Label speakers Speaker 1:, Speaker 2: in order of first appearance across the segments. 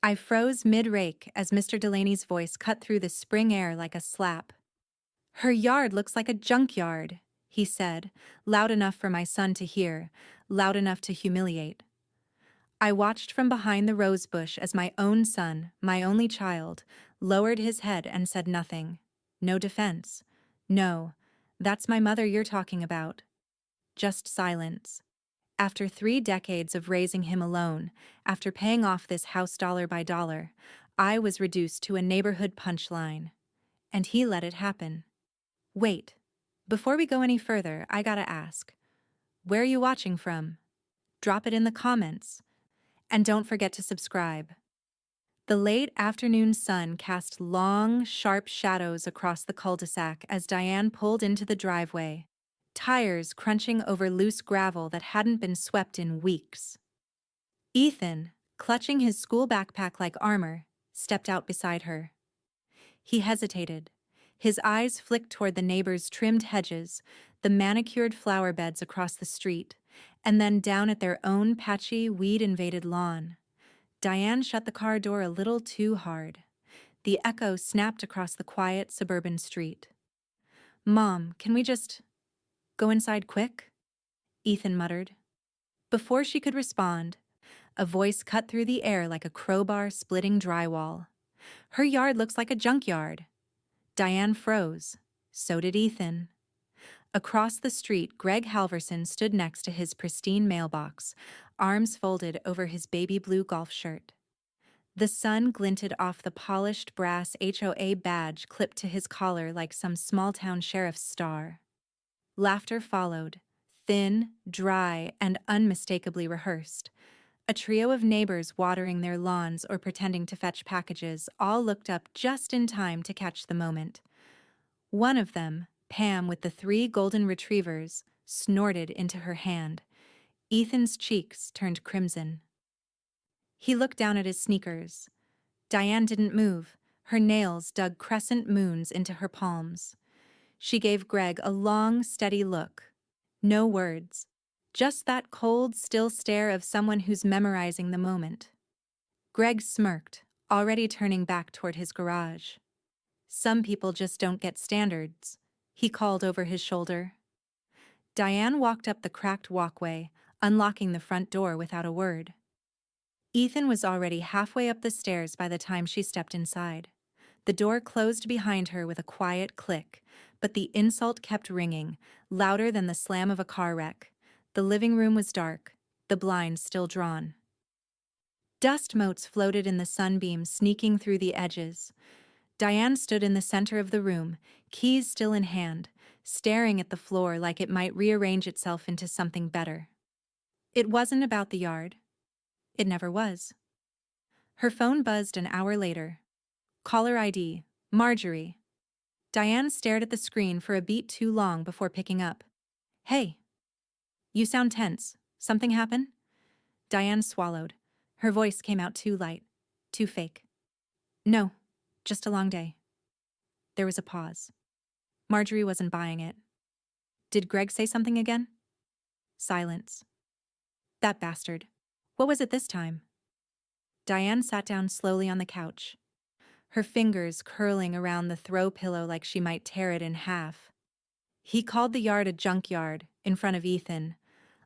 Speaker 1: I froze mid-rake as Mr. Delaney's voice cut through the spring air like a slap. "Her yard looks like a junkyard," he said, loud enough for my son to hear, loud enough to humiliate. I watched from behind the rose bush as my own son, my only child, lowered his head and said nothing. No defense. "No, that's my mother you're talking about." Just silence. After 3 decades of raising him alone, after paying off this house dollar by dollar, I was reduced to a neighborhood punchline. And he let it happen. Wait. Before we go any further, I gotta ask. Where are you watching from? Drop it in the comments. And don't forget to subscribe. The late afternoon sun cast long, sharp shadows across the cul-de-sac as Diane pulled into the driveway, tires crunching over loose gravel that hadn't been swept in weeks. Ethan, clutching his school backpack like armor, stepped out beside her. He hesitated. His eyes flicked toward the neighbors' trimmed hedges, the manicured flower beds across the street, and then down at their own patchy, weed-invaded lawn. Diane shut the car door a little too hard. The echo snapped across the quiet suburban street. "Mom, can we just go inside quick?" Ethan muttered. Before she could respond, a voice cut through the air like a crowbar splitting drywall. "Her yard looks like a junkyard." Diane froze. So did Ethan. Across the street, Greg Halverson stood next to his pristine mailbox, arms folded over his baby blue golf shirt. The sun glinted off the polished brass HOA badge clipped to his collar like some small-town sheriff's star. Laughter followed, thin, dry, and unmistakably rehearsed. A trio of neighbors watering their lawns or pretending to fetch packages all looked up just in time to catch the moment. One of them, Pam with the 3 golden retrievers, snorted into her hand. Ethan's cheeks turned crimson. He looked down at his sneakers. Diane didn't move. Her nails dug crescent moons into her palms. She gave Greg a long, steady look. No words. Just that cold, still stare of someone who's memorizing the moment. Greg smirked, already turning back toward his garage. "Some people just don't get standards," he called over his shoulder. Diane walked up the cracked walkway, unlocking the front door without a word. Ethan was already halfway up the stairs by the time she stepped inside. The door closed behind her with a quiet click, but the insult kept ringing, louder than the slam of a car wreck. The living room was dark, the blinds still drawn. Dust motes floated in the sunbeams, sneaking through the edges. Diane stood in the center of the room, keys still in hand, staring at the floor like it might rearrange itself into something better. It wasn't about the yard. It never was. Her phone buzzed an hour later. Caller ID, Marjorie. Diane stared at the screen for a beat too long before picking up. "Hey. You sound tense. Something happen?" Diane swallowed. Her voice came out too light, too fake. "No, just a long day." There was a pause. Marjorie wasn't buying it. "Did Greg say something again?" Silence. "That bastard. What was it this time?" Diane sat down slowly on the couch, her fingers curling around the throw pillow like she might tear it in half. "He called the yard a junkyard in front of Ethan,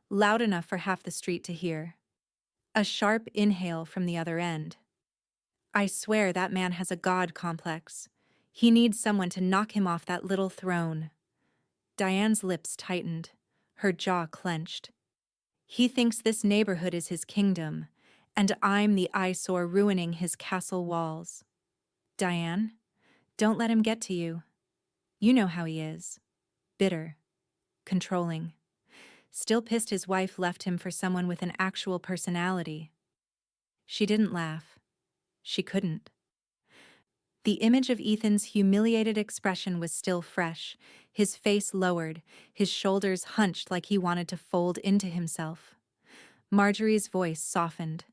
Speaker 1: loud enough for half the street to hear. A sharp inhale from the other end. I swear that man has a god complex. He needs someone to knock him off that little throne." Diane's lips tightened, her jaw clenched. "He thinks this neighborhood is his kingdom, and I'm the eyesore ruining his castle walls." "Diane, don't let him get to you. You know how he is. Bitter. Controlling. Still pissed his wife left him for someone with an actual personality." She didn't laugh. She couldn't. The image of Ethan's humiliated expression was still fresh, his face lowered, his shoulders hunched like he wanted to fold into himself. Marjorie's voice softened.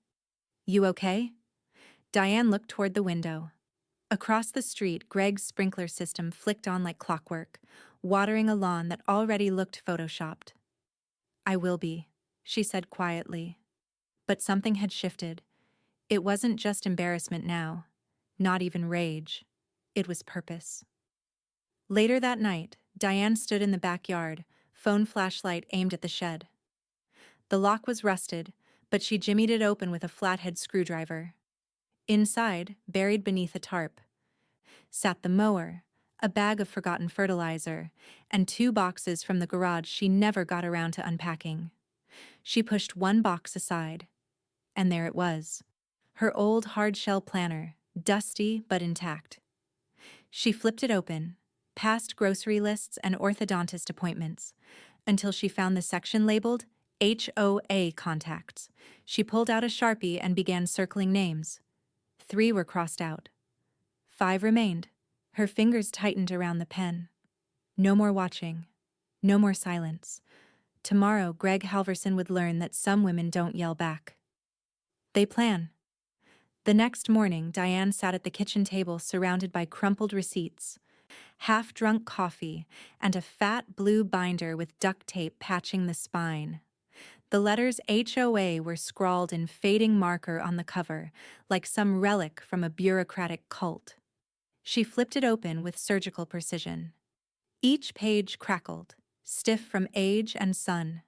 Speaker 1: "You okay?" Diane looked toward the window. Across the street, Greg's sprinkler system flicked on like clockwork, watering a lawn that already looked photoshopped. "I will be," she said quietly. But something had shifted. It wasn't just embarrassment now, not even rage. It was purpose. Later that night, Diane stood in the backyard, phone flashlight aimed at the shed. The lock was rusted, but she jimmied it open with a flathead screwdriver. Inside, buried beneath a tarp, sat the mower, a bag of forgotten fertilizer, and 2 boxes from the garage she never got around to unpacking. She pushed one box aside, and there it was. Her old hard-shell planner, dusty but intact. She flipped it open, past grocery lists and orthodontist appointments, until she found the section labeled HOA contacts. She pulled out a Sharpie and began circling names. 3 were crossed out. 5 remained. Her fingers tightened around the pen. No more watching. No more silence. Tomorrow, Greg Halverson would learn that some women don't yell back. They plan. The next morning, Diane sat at the kitchen table surrounded by crumpled receipts, half-drunk coffee, and a fat blue binder with duct tape patching the spine. The letters HOA were scrawled in fading marker on the cover, like some relic from a bureaucratic cult. She flipped it open with surgical precision. Each page crackled, stiff from age and sun.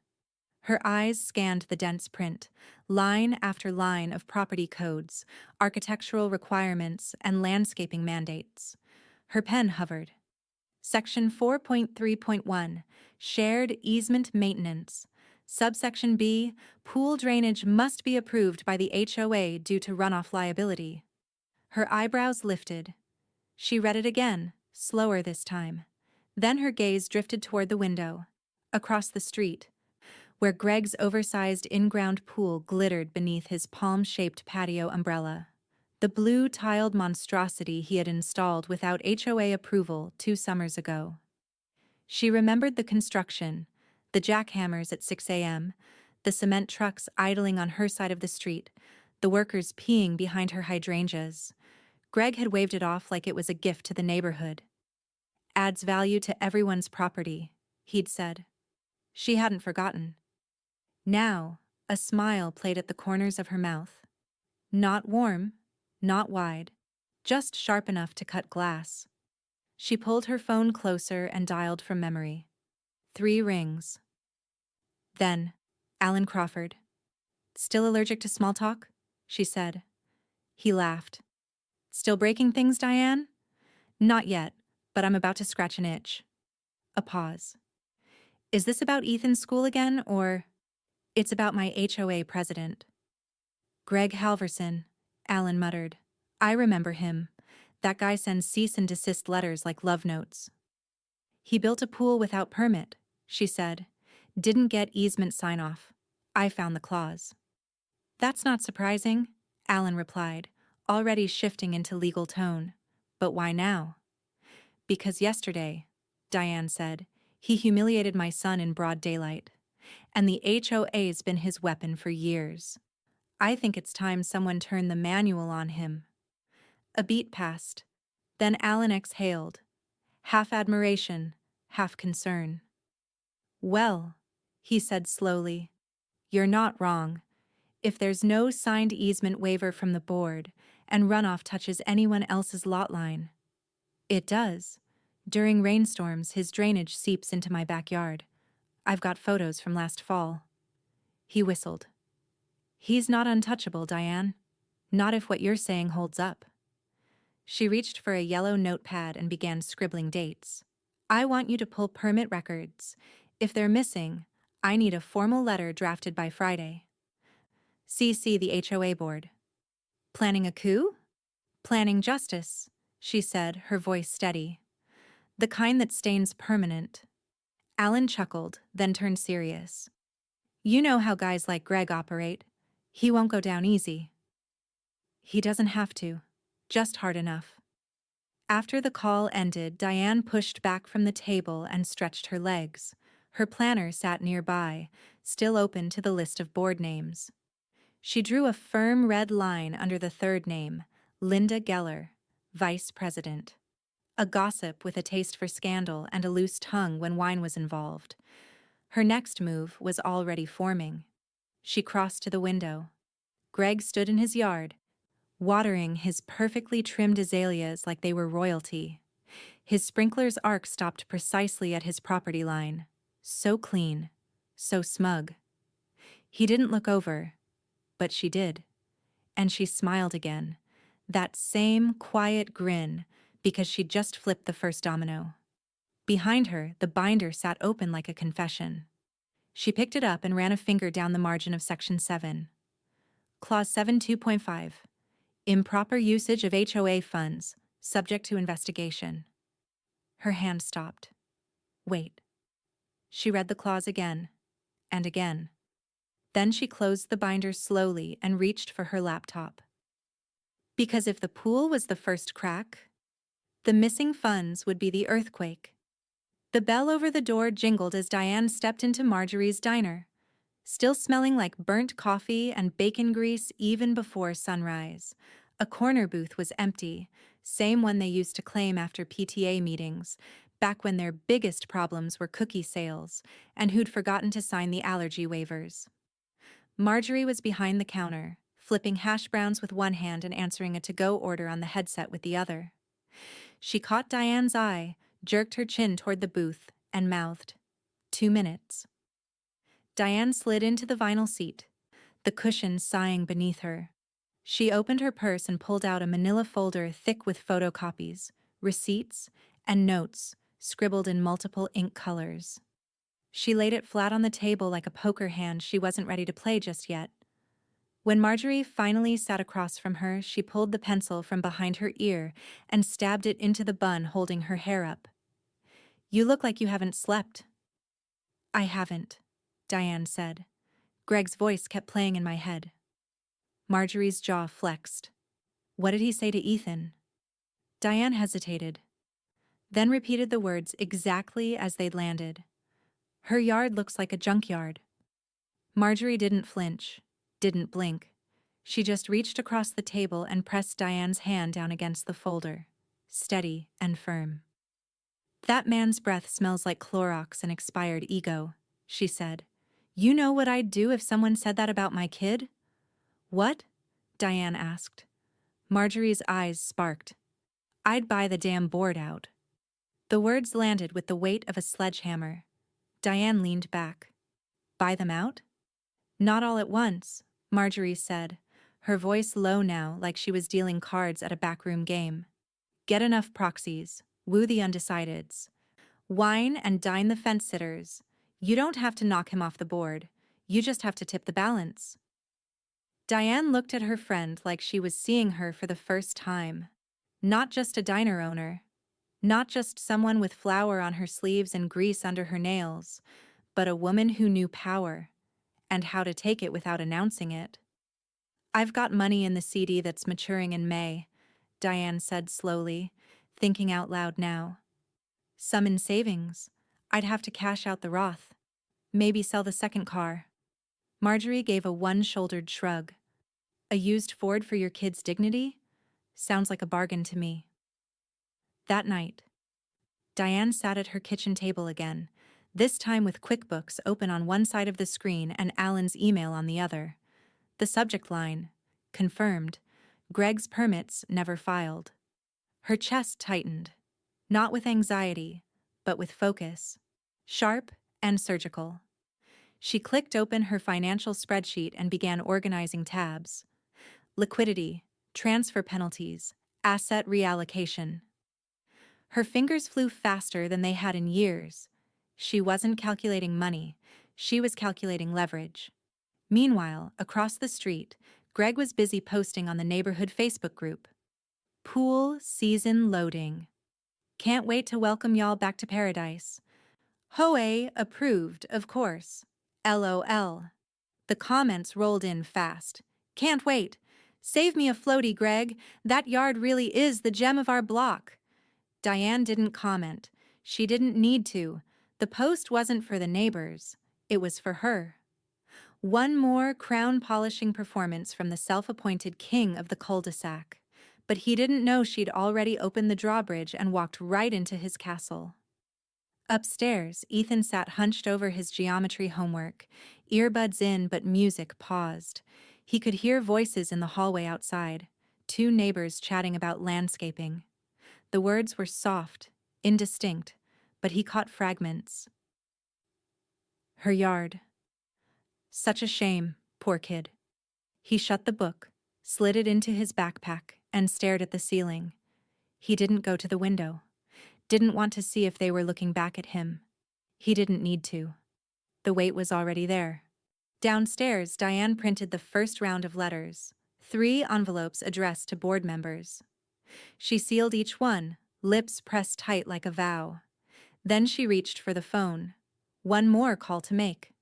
Speaker 1: Her eyes scanned the dense print, line after line of property codes, architectural requirements, and landscaping mandates. Her pen hovered. Section 4.3.1, Shared Easement Maintenance. Subsection B, Pool drainage must be approved by the HOA due to runoff liability. Her eyebrows lifted. She read it again, slower this time. Then her gaze drifted toward the window, across the street, where Greg's oversized in-ground pool glittered beneath his palm-shaped patio umbrella. The blue-tiled monstrosity he had installed without HOA approval 2 summers ago. She remembered the construction, the jackhammers at 6 a.m., the cement trucks idling on her side of the street, the workers peeing behind her hydrangeas. Greg had waved it off like it was a gift to the neighborhood. Adds value to everyone's property, he'd said. She hadn't forgotten. Now, a smile played at the corners of her mouth. Not warm, not wide, just sharp enough to cut glass. She pulled her phone closer and dialed from memory. 3 rings. Then, Alan Crawford. Still allergic to small talk? She said. He laughed. Still breaking things, Diane? Not yet, but I'm about to scratch an itch. A pause. Is this about Ethan's school again, or... It's about my HOA president. Greg Halverson, Alan muttered. I remember him. That guy sends cease and desist letters like love notes. He built a pool without permit, she said. Didn't get easement sign-off. I found the clause. That's not surprising, Alan replied, already shifting into legal tone. But why now? Because yesterday, Diane said, he humiliated my son in broad daylight. And the HOA's been his weapon for years. I think it's time someone turned the manual on him. A beat passed. Then Alan exhaled. Half admiration, half concern. Well, he said slowly, you're not wrong. If there's no signed easement waiver from the board and runoff touches anyone else's lot line. It does. During rainstorms, his drainage seeps into my backyard. I've got photos from last fall. He whistled. He's not untouchable, Diane. Not if what you're saying holds up. She reached for a yellow notepad and began scribbling dates. I want you to pull permit records. If they're missing, I need a formal letter drafted by Friday. CC the HOA board. Planning a coup? Planning justice, she said, her voice steady. The kind that stains permanent. Alan chuckled, then turned serious. You know how guys like Greg operate. He won't go down easy. He doesn't have to. Just hard enough. After the call ended, Diane pushed back from the table and stretched her legs. Her planner sat nearby, still open to the list of board names. She drew a firm red line under the 3rd name, Linda Geller, Vice President. A gossip with a taste for scandal and a loose tongue when wine was involved. Her next move was already forming. She crossed to the window. Greg stood in his yard, watering his perfectly trimmed azaleas like they were royalty. His sprinkler's arc stopped precisely at his property line. So clean, so smug. He didn't look over, but she did. And she smiled again. That same quiet grin, because she'd just flipped the first domino. Behind her, the binder sat open like a confession. She picked it up and ran a finger down the margin of Section 7. Clause 7 2.5. Improper usage of HOA funds, subject to investigation. Her hand stopped. Wait. She read the clause again, and again. Then she closed the binder slowly and reached for her laptop. Because if the pool was the first crack, the missing funds would be the earthquake. The bell over the door jingled as Diane stepped into Marjorie's diner, still smelling like burnt coffee and bacon grease even before sunrise. A corner booth was empty, same one they used to claim after PTA meetings, back when their biggest problems were cookie sales, and who'd forgotten to sign the allergy waivers. Marjorie was behind the counter, flipping hash browns with one hand and answering a to-go order on the headset with the other. She caught Diane's eye, jerked her chin toward the booth, and mouthed, 2 minutes. Diane slid into the vinyl seat, the cushion sighing beneath her. She opened her purse and pulled out a manila folder thick with photocopies, receipts, and notes scribbled in multiple ink colors. She laid it flat on the table like a poker hand she wasn't ready to play just yet. When Marjorie finally sat across from her, she pulled the pencil from behind her ear and stabbed it into the bun holding her hair up. You look like you haven't slept. I haven't, Diane said. Greg's voice kept playing in my head. Marjorie's jaw flexed. What did he say to Ethan? Diane hesitated, then repeated the words exactly as they'd landed. Her yard looks like a junkyard. Marjorie didn't flinch, didn't blink. She just reached across the table and pressed Diane's hand down against the folder, steady and firm. That man's breath smells like Clorox and expired ego, she said. You know what I'd do if someone said that about my kid? What? Diane asked. Marjorie's eyes sparked. I'd buy the damn board out. The words landed with the weight of a sledgehammer. Diane leaned back. Buy them out? Not all at once, Marjorie said, her voice low now like she was dealing cards at a backroom game. Get enough proxies, woo the undecideds. Wine and dine the fence-sitters. You don't have to knock him off the board. You just have to tip the balance. Diane looked at her friend like she was seeing her for the first time. Not just a diner owner. Not just someone with flour on her sleeves and grease under her nails, but a woman who knew power, and how to take it without announcing it. I've got money in the CD that's maturing in May, Diane said slowly, thinking out loud now. Some in savings. I'd have to cash out the Roth. Maybe sell the second car. Marjorie gave a one-shouldered shrug. A used Ford for your kid's dignity? Sounds like a bargain to me. That night, Diane sat at her kitchen table again, this time with QuickBooks open on one side of the screen and Alan's email on the other. The subject line, confirmed, Greg's permits never filed. Her chest tightened, not with anxiety, but with focus, sharp and surgical. She clicked open her financial spreadsheet and began organizing tabs. Liquidity, transfer penalties, asset reallocation. Her fingers flew faster than they had in years. She wasn't calculating money, she was calculating leverage. Meanwhile, across the street, Greg was busy posting on the neighborhood Facebook group. Pool season loading. Can't wait to welcome y'all back to paradise. HOA approved, of course. LOL. The comments rolled in fast. Can't wait. Save me a floaty, Greg. That yard really is the gem of our block. Diane didn't comment. She didn't need to. The post wasn't for the neighbors. It was for her. One more crown-polishing performance from the self-appointed king of the cul-de-sac. But he didn't know she'd already opened the drawbridge and walked right into his castle. Upstairs, Ethan sat hunched over his geometry homework, earbuds in but music paused. He could hear voices in the hallway outside. two neighbors chatting about landscaping. The words were soft, indistinct, but he caught fragments. Her yard. Such a shame, poor kid. He shut the book, slid it into his backpack, and stared at the ceiling. He didn't go to the window. Didn't want to see if they were looking back at him. He didn't need to. The weight was already there. Downstairs, Diane printed the first round of letters, 3 envelopes addressed to board members. She sealed each one, lips pressed tight like a vow. Then she reached for the phone. One more call to make.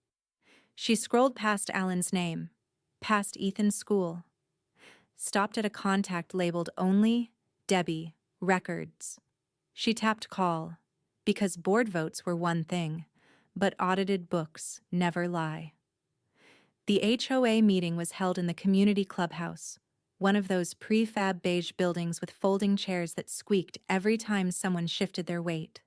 Speaker 1: She scrolled past Alan's name, past Ethan's school. Stopped at a contact labeled only, Debbie, records. She tapped call, because board votes were one thing, but audited books never lie. The HOA meeting was held in the community clubhouse, one of those prefab beige buildings with folding chairs that squeaked every time someone shifted their weight.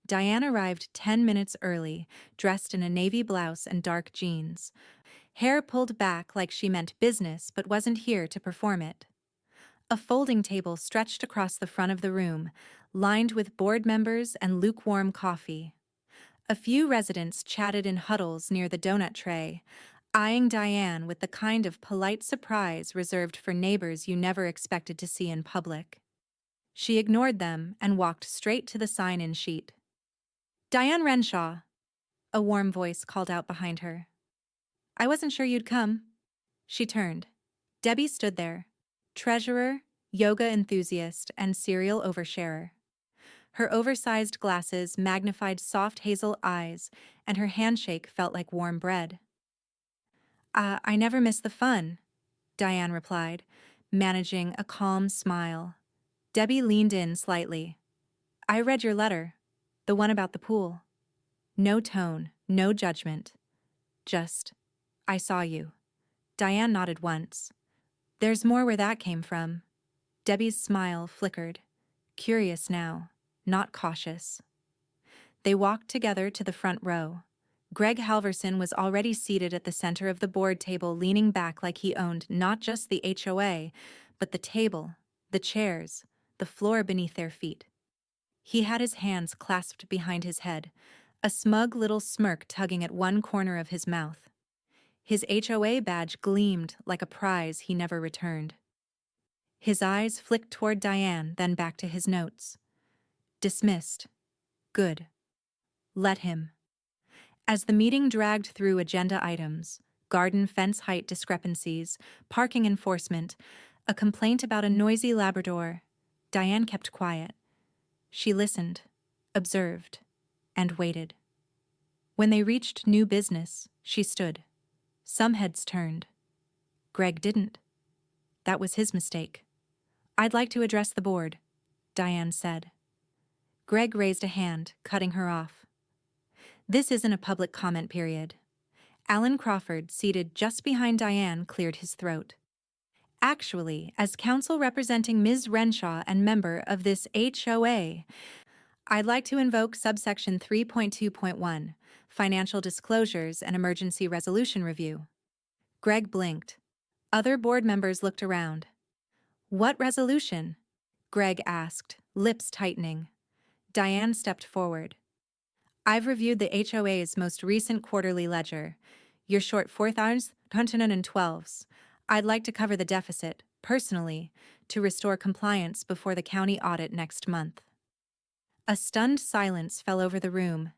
Speaker 1: Diane arrived 10 minutes early, dressed in a navy blouse and dark jeans. Hair pulled back like she meant business but wasn't here to perform it. A folding table stretched across the front of the room, lined with board members and lukewarm coffee. A few residents chatted in huddles near the donut tray, eyeing Diane with the kind of polite surprise reserved for neighbors you never expected to see in public. She ignored them and walked straight to the sign-in sheet. "Diane Renshaw," a warm voice called out behind her. "I wasn't sure you'd come." She turned. Debbie stood there, treasurer, yoga enthusiast, and serial oversharer. Her oversized glasses magnified soft hazel eyes, and her handshake felt like warm bread. I never miss the fun," Diane replied, managing a calm smile. Debbie leaned in slightly. "I read your letter, the one about the pool." No tone, no judgment. Just, "I saw you." Diane nodded once. "There's more where that came from." Debbie's smile flickered. Curious now, not cautious. They walked together to the front row. Greg Halverson was already seated at the center of the board table, leaning back like he owned not just the HOA, but the table, the chairs, the floor beneath their feet. He had his hands clasped behind his head, a smug little smirk tugging at one corner of his mouth. His HOA badge gleamed like a prize he never returned. His eyes flicked toward Diane, then back to his notes. Dismissed. Good. Let him. As the meeting dragged through agenda items, garden fence height discrepancies, parking enforcement, a complaint about a noisy Labrador, Diane kept quiet. She listened, observed, and waited. When they reached new business, she stood. Some heads turned. Greg didn't. That was his mistake. "I'd like to address the board," Diane said. Greg raised a hand, cutting her off. "This isn't a public comment period." Alan Crawford, seated just behind Diane, cleared his throat. "Actually, as counsel representing Ms. Renshaw and member of this HOA, I'd like to invoke subsection 3.2.1, Financial Disclosures and Emergency Resolution Review." Greg blinked. Other board members looked around. "What resolution?" Greg asked, lips tightening. Diane stepped forward. "I've reviewed the HOA's most recent quarterly ledger. You're short 4,112s. I'd like to cover the deficit, personally, to restore compliance before the county audit next month." A stunned silence fell over the room.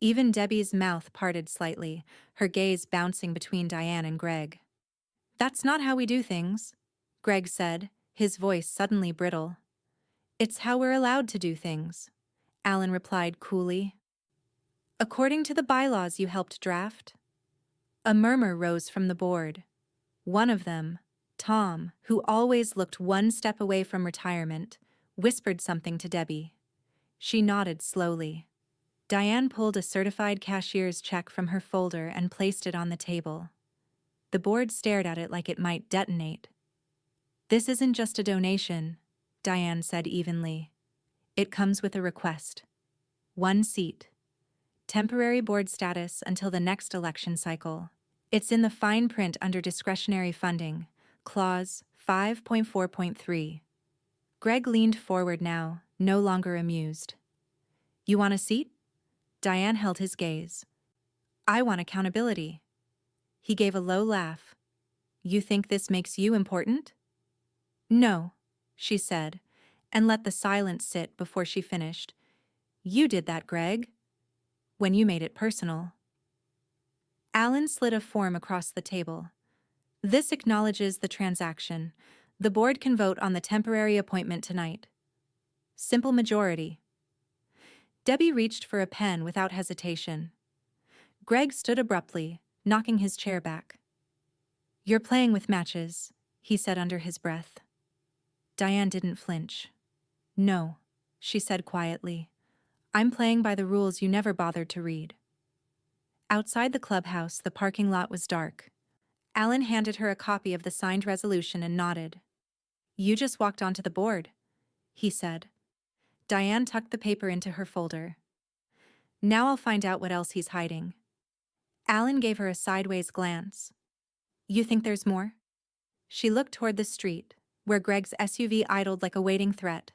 Speaker 1: Even Debbie's mouth parted slightly, her gaze bouncing between Diane and Greg. "That's not how we do things," Greg said, his voice suddenly brittle. "It's how we're allowed to do things," Alan replied coolly. "According to the bylaws you helped draft." A murmur rose from the board. One of them, Tom, who always looked one step away from retirement, whispered something to Debbie. She nodded slowly. Diane pulled a certified cashier's check from her folder and placed it on the table. The board stared at it like it might detonate. "This isn't just a donation," Diane said evenly. "It comes with a request. 1 seat. Temporary board status until the next election cycle. It's in the fine print under discretionary funding, clause 5.4.3. Greg leaned forward now, no longer amused. You want a seat? Diane held his gaze. I want accountability. He gave a low laugh. You think this makes you important? No, she said, and let the silence sit before she finished. You did that, Greg. When you made it personal. Alan slid a form across the table. This acknowledges the transaction. The board can vote on the temporary appointment tonight. Simple majority. Debbie reached for a pen without hesitation. Greg stood abruptly, knocking his chair back. You're playing with matches, he said under his breath. Diane didn't flinch. No, she said quietly. I'm playing by the rules you never bothered to read. Outside the clubhouse, the parking lot was dark. Alan handed her a copy of the signed resolution and nodded. You just walked onto the board, he said. Diane tucked the paper into her folder. Now I'll find out what else he's hiding. Alan gave her a sideways glance. You think there's more? She looked toward the street, where Greg's SUV idled like a waiting threat.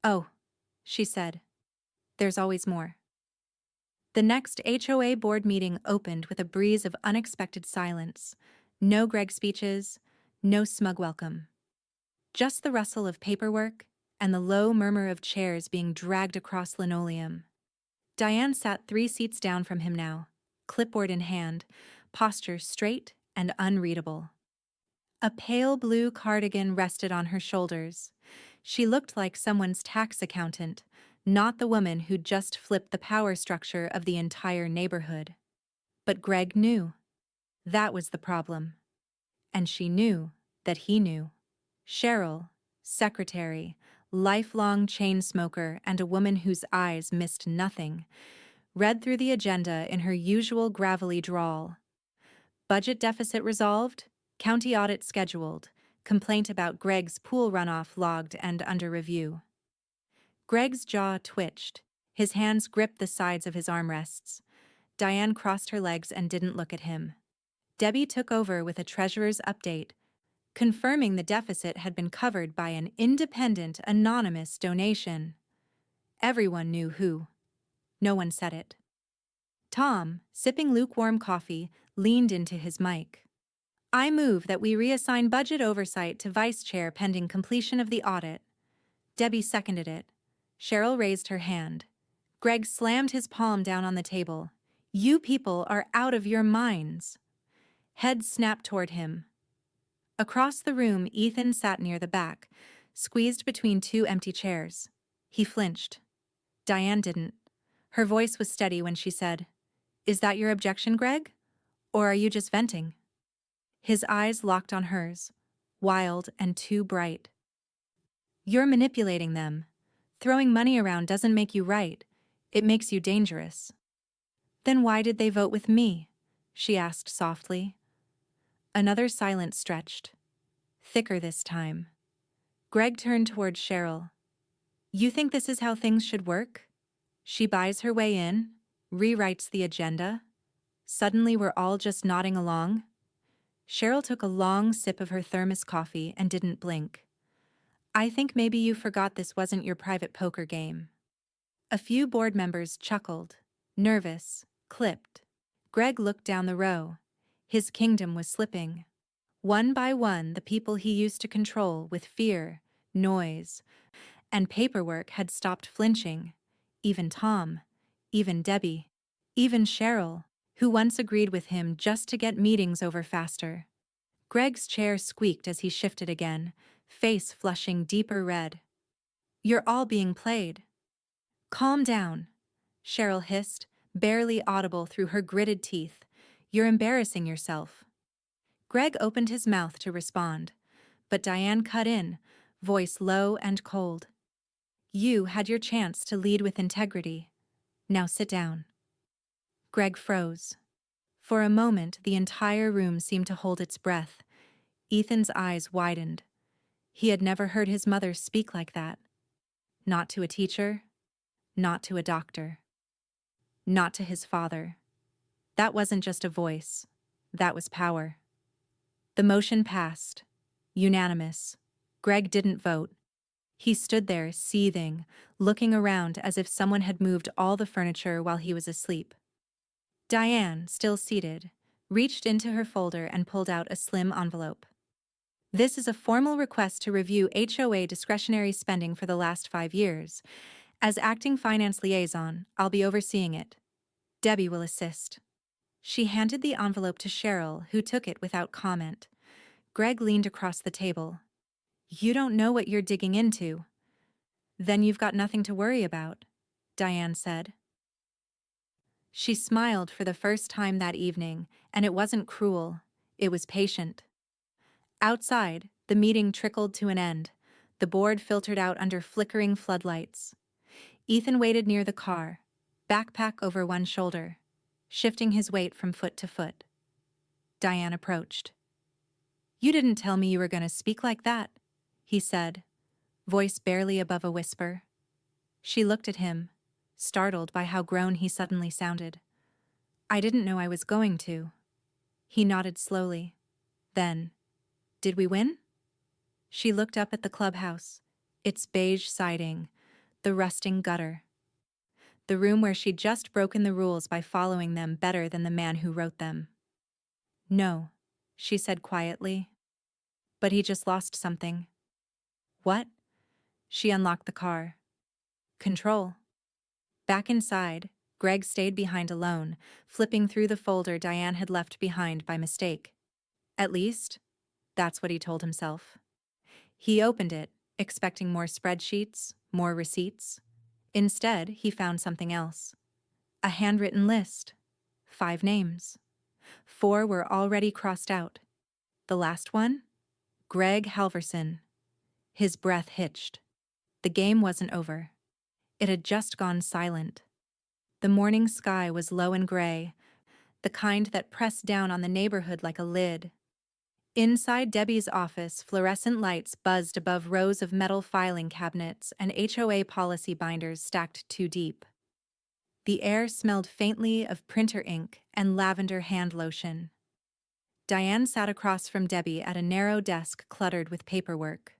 Speaker 1: Oh, she said. There's always more. The next HOA board meeting opened with a breeze of unexpected silence. No Greg speeches, no smug welcome. Just the rustle of paperwork and the low murmur of chairs being dragged across linoleum. Diane sat 3 seats down from him now, clipboard in hand, posture straight and unreadable. A pale blue cardigan rested on her shoulders. She looked like someone's tax accountant, not the woman who'd just flipped the power structure of the entire neighborhood. But Greg knew. That was the problem. And she knew that he knew. Cheryl, secretary, lifelong chain smoker and a woman whose eyes missed nothing, read through the agenda in her usual gravelly drawl. Budget deficit resolved, county audit scheduled, complaint about Greg's pool runoff logged and under review. Greg's jaw twitched. His hands gripped the sides of his armrests. Diane crossed her legs and didn't look at him. Debbie took over with a treasurer's update, confirming the deficit had been covered by an independent, anonymous donation. Everyone knew who. No one said it. Tom, sipping lukewarm coffee, leaned into his mic. I move that we reassign budget oversight to vice chair pending completion of the audit. Debbie seconded it. Cheryl raised her hand. Greg slammed his palm down on the table. You people are out of your minds. Head snapped toward him. Across the room, Ethan sat near the back, squeezed between 2 empty chairs. He flinched. Diane didn't. Her voice was steady when she said, Is that your objection, Greg? Or are you just venting? His eyes locked on hers, wild and too bright. You're manipulating them. Throwing money around doesn't make you right. It makes you dangerous. Then why did they vote with me? She asked softly. Another silence stretched. Thicker this time. Greg turned toward Cheryl. You think this is how things should work? She buys her way in, rewrites the agenda. Suddenly we're all just nodding along. Cheryl took a long sip of her thermos coffee and didn't blink. I think maybe you forgot this wasn't your private poker game. A few board members chuckled, nervous, clipped. Greg looked down the row. His kingdom was slipping. One by one, the people he used to control with fear, noise, and paperwork had stopped flinching. Even Tom, even Debbie, even Cheryl, who once agreed with him just to get meetings over faster. Greg's chair squeaked as he shifted again, face flushing deeper red. You're all being played. Calm down, Cheryl hissed, barely audible through her gritted teeth. You're embarrassing yourself. Greg opened his mouth to respond, but Diane cut in, voice low and cold. You had your chance to lead with integrity. Now sit down. Greg froze. For a moment, the entire room seemed to hold its breath. Ethan's eyes widened. He had never heard his mother speak like that. Not to a teacher, not to a doctor, not to his father. That wasn't just a voice. That was power. The motion passed. Unanimous. Greg didn't vote. He stood there, seething, looking around as if someone had moved all the furniture while he was asleep. Diane, still seated, reached into her folder and pulled out a slim envelope. This is a formal request to review HOA discretionary spending for the last 5 years. As acting finance liaison, I'll be overseeing it. Debbie will assist. She handed the envelope to Cheryl, who took it without comment. Greg leaned across the table. You don't know what you're digging into. Then you've got nothing to worry about, Diane said. She smiled for the first time that evening, and it wasn't cruel, it was patient. Outside, the meeting trickled to an end. The board filtered out under flickering floodlights. Ethan waited near the car, backpack over one shoulder, shifting his weight from foot to foot. Diane approached. You didn't tell me you were going to speak like that, he said, voice barely above a whisper. She looked at him, startled by how grown he suddenly sounded. I didn't know I was going to. He nodded slowly. Then, did we win? She looked up at the clubhouse, its beige siding, the rusting gutter. The room where she'd just broken the rules by following them better than the man who wrote them. No, she said quietly. But he just lost something. What? She unlocked the car. Control. Back inside, Greg stayed behind alone, flipping through the folder Diane had left behind by mistake. At least, that's what he told himself. He opened it, expecting more spreadsheets, more receipts. Instead, he found something else. A handwritten list. 5 names. 4 were already crossed out. The last one? Greg Halverson. His breath hitched. The game wasn't over. It had just gone silent. The morning sky was low and gray, the kind that pressed down on the neighborhood like a lid. Inside Debbie's office, fluorescent lights buzzed above rows of metal filing cabinets and HOA policy binders stacked 2 deep. The air smelled faintly of printer ink and lavender hand lotion. Diane sat across from Debbie at a narrow desk cluttered with paperwork.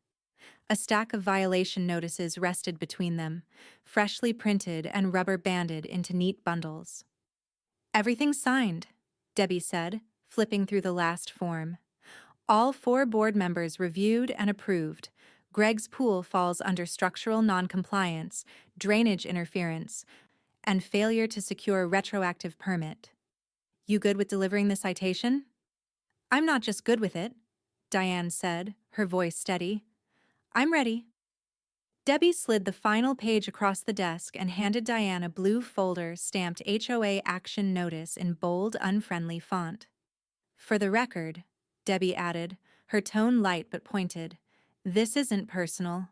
Speaker 1: A stack of violation notices rested between them, freshly printed and rubber-banded into neat bundles. Everything's signed, Debbie said, flipping through the last form. All 4 board members reviewed and approved. Greg's pool falls under structural noncompliance, drainage interference, and failure to secure retroactive permit. You good with delivering the citation? I'm not just good with it, Diane said, her voice steady. I'm ready. Debbie slid the final page across the desk and handed Diane a blue folder stamped HOA Action Notice in bold, unfriendly font. For the record, Debbie added, her tone light but pointed, this isn't personal.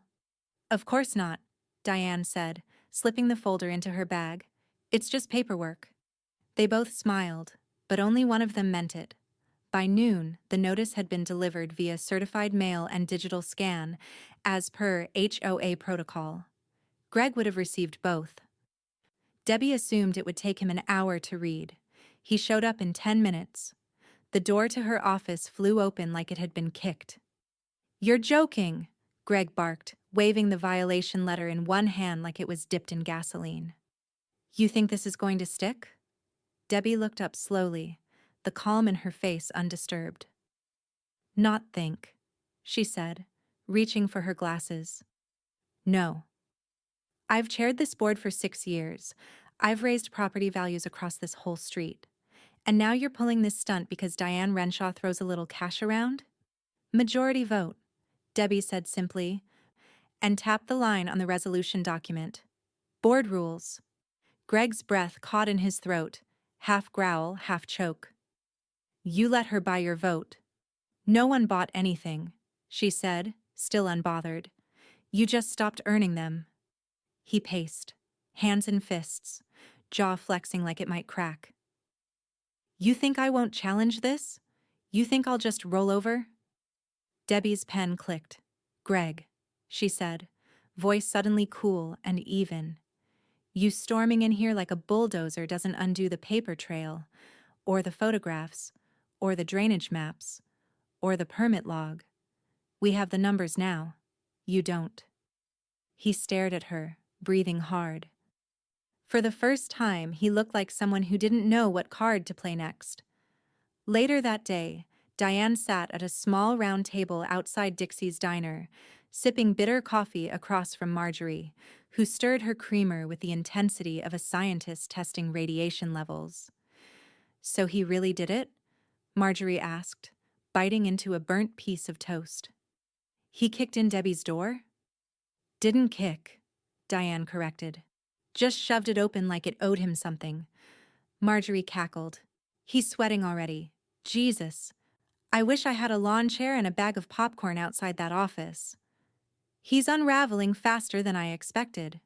Speaker 1: Of course not, Diane said, slipping the folder into her bag. It's just paperwork. They both smiled, but only one of them meant it. By noon, the notice had been delivered via certified mail and digital scan, as per HOA protocol. Greg would have received both. Debbie assumed it would take him an hour to read. He showed up in 10 minutes. The door to her office flew open like it had been kicked. You're joking, Greg barked, waving the violation letter in one hand like it was dipped in gasoline. You think this is going to stick? Debbie looked up slowly, the calm in her face undisturbed. Not think, she said, reaching for her glasses. No. I've chaired this board for 6 years. I've raised property values across this whole street. And now you're pulling this stunt because Diane Renshaw throws a little cash around? Majority vote, Debbie said simply, and tapped the line on the resolution document. Board rules. Greg's breath caught in his throat, half growl, half choke. You let her buy your vote. No one bought anything, she said, still unbothered. You just stopped earning them. He paced, hands in fists, jaw flexing like it might crack. You think I won't challenge this? You think I'll just roll over? Debbie's pen clicked. Greg, she said, voice suddenly cool and even. You storming in here like a bulldozer doesn't undo the paper trail, or the photographs, or the drainage maps, or the permit log. We have the numbers now. You don't. He stared at her, breathing hard. For the first time, he looked like someone who didn't know what card to play next. Later that day, Diane sat at a small round table outside Dixie's diner, sipping bitter coffee across from Marjorie, who stirred her creamer with the intensity of a scientist testing radiation levels. "So he really did it?" Marjorie asked, biting into a burnt piece of toast. "He kicked in Debbie's door?" "Didn't kick," Diane corrected. "Just shoved it open like it owed him something." Marjorie cackled. "He's sweating already. Jesus. I wish I had a lawn chair and a bag of popcorn outside that office." "He's unraveling faster than I expected."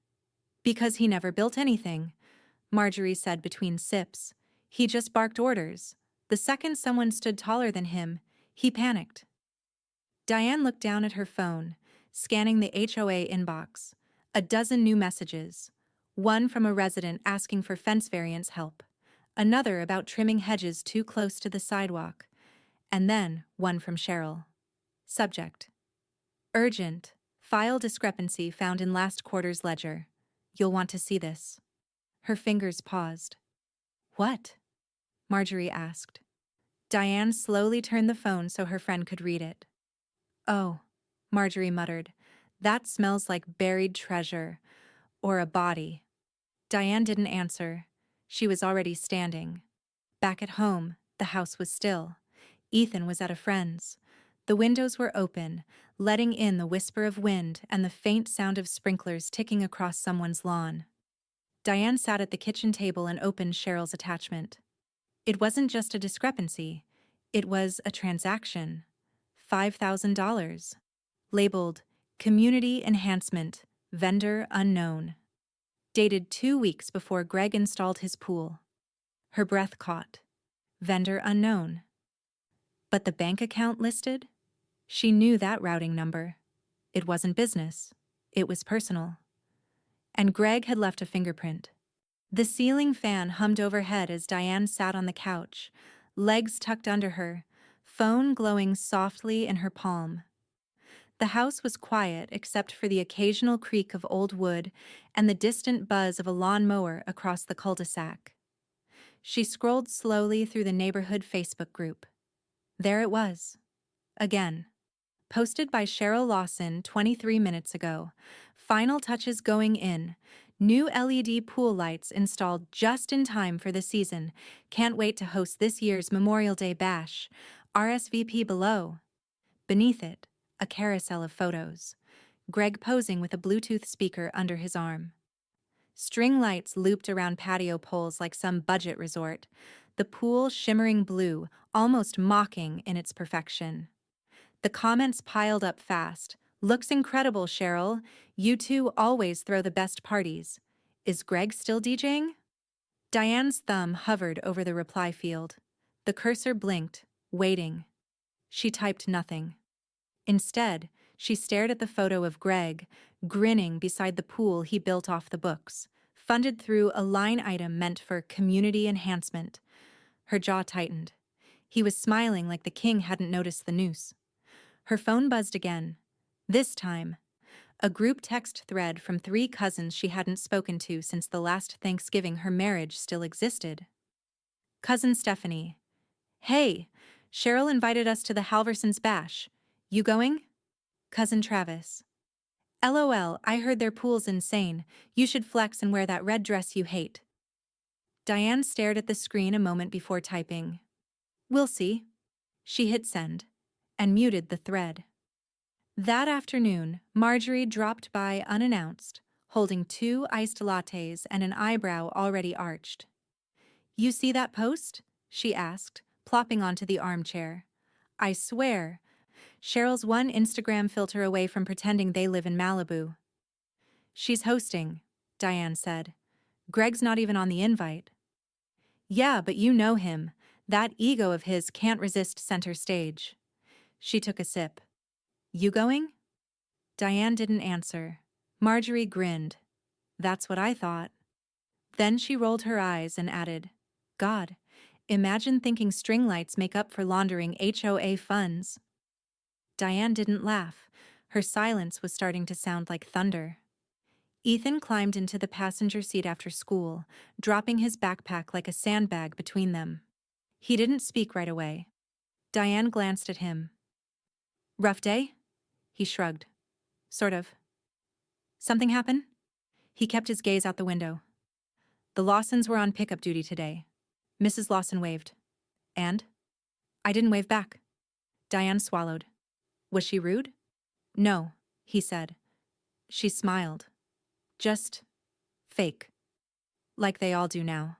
Speaker 1: "Because he never built anything," Marjorie said between sips. "He just barked orders. The second someone stood taller than him, he panicked." Diane looked down at her phone, scanning the HOA inbox. A dozen new messages. One from a resident asking for fence variance help. Another about trimming hedges too close to the sidewalk. And then one from Cheryl. Subject: urgent. File discrepancy found in last quarter's ledger. You'll want to see this. Her fingers paused. "What?" Marjorie asked. Diane slowly turned the phone so her friend could read it. "Oh," Marjorie muttered. "That smells like buried treasure. Or a body." Diane didn't answer. She was already standing. Back at home, the house was still. Ethan was at a friend's. The windows were open, letting in the whisper of wind and the faint sound of sprinklers ticking across someone's lawn. Diane sat at the kitchen table and opened Cheryl's attachment. It wasn't just a discrepancy. It was a transaction. $5,000. Labeled Community Enhancement, Vendor Unknown. Dated 2 weeks before Greg installed his pool. Her breath caught. Vendor unknown. But the bank account listed? She knew that routing number. It wasn't business. It was personal. And Greg had left a fingerprint. The ceiling fan hummed overhead as Diane sat on the couch, legs tucked under her, phone glowing softly in her palm. The house was quiet except for the occasional creak of old wood and the distant buzz of a lawnmower across the cul-de-sac. She scrolled slowly through the neighborhood Facebook group. There it was. Again. Posted by Cheryl Lawson 23 minutes ago. Final touches going in. New LED pool lights installed just in time for the season. Can't wait to host this year's Memorial Day Bash. RSVP below. Beneath it, a carousel of photos. Greg posing with a Bluetooth speaker under his arm. String lights looped around patio poles like some budget resort. The pool shimmering blue, almost mocking in its perfection. The comments piled up fast. "Looks incredible, Cheryl. You two always throw the best parties. Is Greg still DJing?" Diane's thumb hovered over the reply field. The cursor blinked, waiting. She typed nothing. Instead, she stared at the photo of Greg, grinning beside the pool he built off the books, funded through a line item meant for community enhancement. Her jaw tightened. He was smiling like the king hadn't noticed the noose. Her phone buzzed again. This time, a group text thread from 3 cousins she hadn't spoken to since the last Thanksgiving her marriage still existed. Cousin Stephanie. "Hey, Cheryl invited us to the Halversons' bash. You going?" Cousin Travis. "LOL, I heard their pool's insane. You should flex and wear that red dress you hate." Diane stared at the screen a moment before typing. "We'll see." She hit send and muted the thread. That afternoon, Marjorie dropped by unannounced, holding 2 iced lattes and an eyebrow already arched. "You see that post?" she asked, plopping onto the armchair. "I swear, Cheryl's one Instagram filter away from pretending they live in Malibu." "She's hosting," Diane said. "Greg's not even on the invite." "Yeah, but you know him. That ego of his can't resist center stage." She took a sip. "You going?" Diane didn't answer. Marjorie grinned. "That's what I thought." Then she rolled her eyes and added, "God, imagine thinking string lights make up for laundering HOA funds." Diane didn't laugh. Her silence was starting to sound like thunder. Ethan climbed into the passenger seat after school, dropping his backpack like a sandbag between them. He didn't speak right away. Diane glanced at him. "Rough day?" He shrugged. "Sort of." "Something happen?" He kept his gaze out the window. "The Lawsons were on pickup duty today." Mrs. Lawson waved. "And?" I didn't wave back. Diane swallowed. "Was she rude?" "No," he said. She smiled. "Just fake. Like they all do now.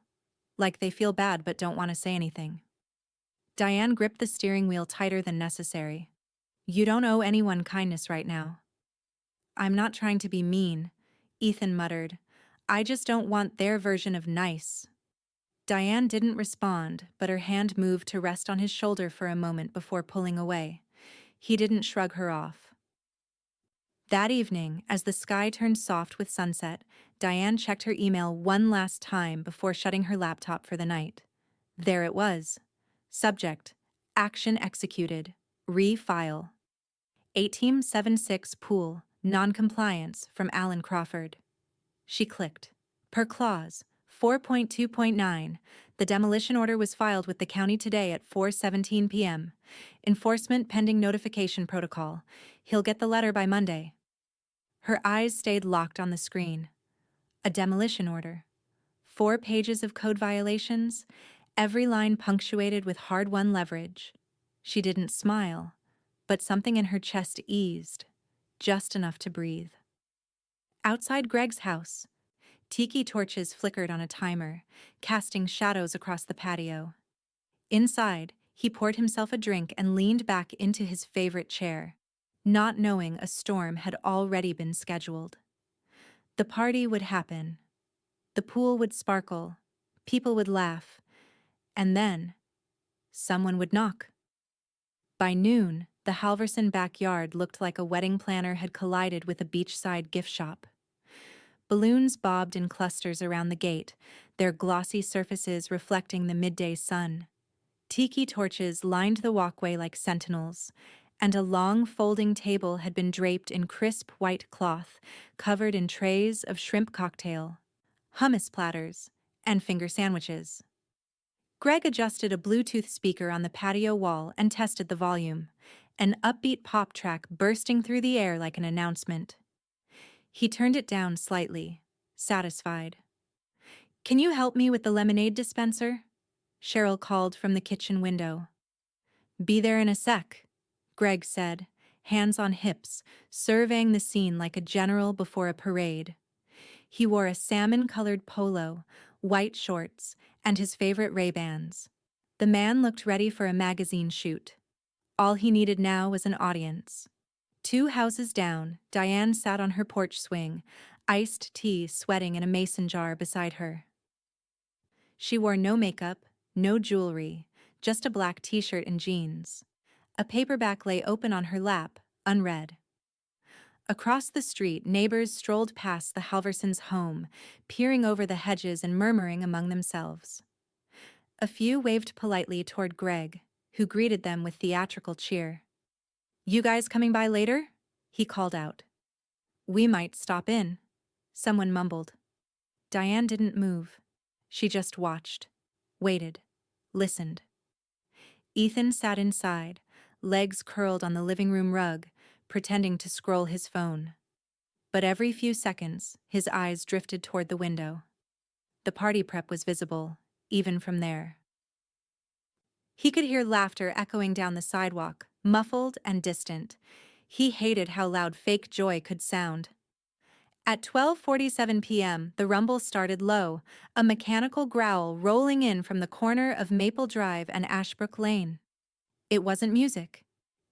Speaker 1: Like they feel bad but don't want to say anything." Diane gripped the steering wheel tighter than necessary. "You don't owe anyone kindness right now." "I'm not trying to be mean," Ethan muttered. "I just don't want their version of nice." Diane didn't respond, but her hand moved to rest on his shoulder for a moment before pulling away. He didn't shrug her off. That evening, as the sky turned soft with sunset, Diane checked her email one last time before shutting her laptop for the night. There it was. Subject: Action executed. Refile. A-Team 76 Pool. Non-compliance from Alan Crawford. She clicked. Per clause 4.2.9, the demolition order was filed with the county today at 4:17 p.m. Enforcement pending notification protocol. He'll get the letter by Monday. Her eyes stayed locked on the screen. A demolition order. 4 pages of code violations, every line punctuated with hard-won leverage. She didn't smile, but something in her chest eased, just enough to breathe. Outside Greg's house, tiki torches flickered on a timer, casting shadows across the patio. Inside, he poured himself a drink and leaned back into his favorite chair, not knowing a storm had already been scheduled. The party would happen. The pool would sparkle. People would laugh. And then, someone would knock. By noon, the Halverson backyard looked like a wedding planner had collided with a beachside gift shop. Balloons bobbed in clusters around the gate, their glossy surfaces reflecting the midday sun. Tiki torches lined the walkway like sentinels, and a long folding table had been draped in crisp white cloth, covered in trays of shrimp cocktail, hummus platters, and finger sandwiches. Greg adjusted a Bluetooth speaker on the patio wall and tested the volume, an upbeat pop track bursting through the air like an announcement. He turned it down slightly, satisfied. "Can you help me with the lemonade dispenser?" Cheryl called from the kitchen window. "Be there in a sec," Greg said, hands on hips, surveying the scene like a general before a parade. He wore a salmon-colored polo, white shorts, and his favorite Ray-Bans. The man looked ready for a magazine shoot. All he needed now was an audience. 2 houses down, Diane sat on her porch swing, iced tea sweating in a mason jar beside her. She wore no makeup, no jewelry, just a black t-shirt and jeans. A paperback lay open on her lap, unread. Across the street, neighbors strolled past the Halversons' home, peering over the hedges and murmuring among themselves. A few waved politely toward Greg, who greeted them with theatrical cheer. "You guys coming by later?" he called out. "We might stop in," someone mumbled. Diane didn't move. She just watched, waited, listened. Ethan sat inside, legs curled on the living room rug, pretending to scroll his phone. But every few seconds, his eyes drifted toward the window. The party prep was visible, even from there. He could hear laughter echoing down the sidewalk, muffled and distant. He hated how loud fake joy could sound. At 12:47 p.m., the rumble started low, a mechanical growl rolling in from the corner of Maple Drive and Ashbrook Lane. It wasn't music.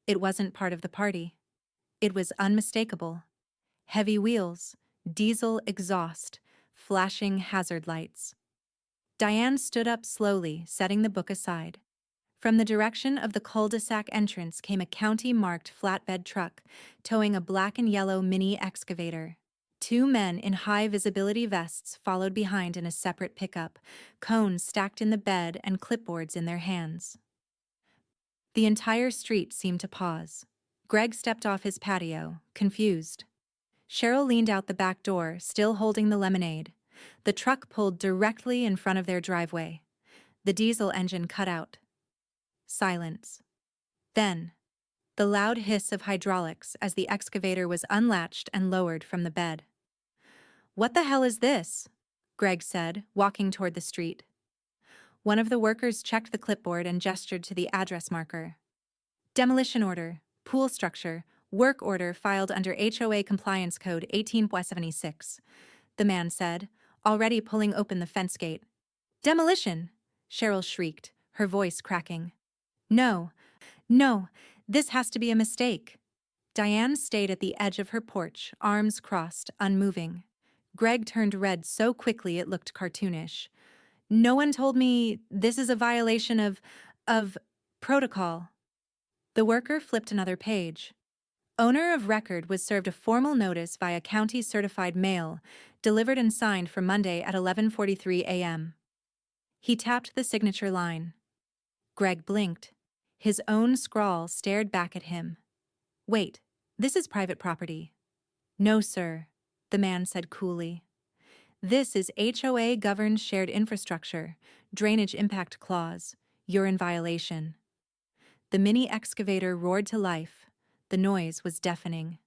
Speaker 1: It wasn't part of the party. It was unmistakable. Heavy wheels, diesel exhaust, flashing hazard lights. Diane stood up slowly, setting the book aside. From the direction of the cul-de-sac entrance came a county-marked flatbed truck, towing a black and yellow mini excavator. 2 men in high-visibility vests followed behind in a separate pickup, cones stacked in the bed and clipboards in their hands. The entire street seemed to pause. Greg stepped off his patio, confused. Cheryl leaned out the back door, still holding the lemonade. The truck pulled directly in front of their driveway. The diesel engine cut out. Silence. Then, the loud hiss of hydraulics as the excavator was unlatched and lowered from the bed. "What the hell is this?" Greg said, walking toward the street. One of the workers checked the clipboard and gestured to the address marker. "Demolition order, pool structure, work order filed under HOA Compliance Code 18.76, the man said, already pulling open the fence gate. "Demolition!" Cheryl shrieked, her voice cracking. No, this has to be a mistake." Diane stayed at the edge of her porch, arms crossed, unmoving. Greg turned red so quickly it looked cartoonish. "No one told me this is a violation of protocol." The worker flipped another page. Owner of record was served a formal notice via county-certified mail, delivered and signed for Monday at 11:43 a.m. He tapped the signature line. Greg blinked. His own scrawl stared back at him. "Wait, this is private property." "No, sir," the man said coolly. "This is HOA-governed shared infrastructure, drainage impact clause. You're in violation." The mini excavator roared to life. The noise was deafening.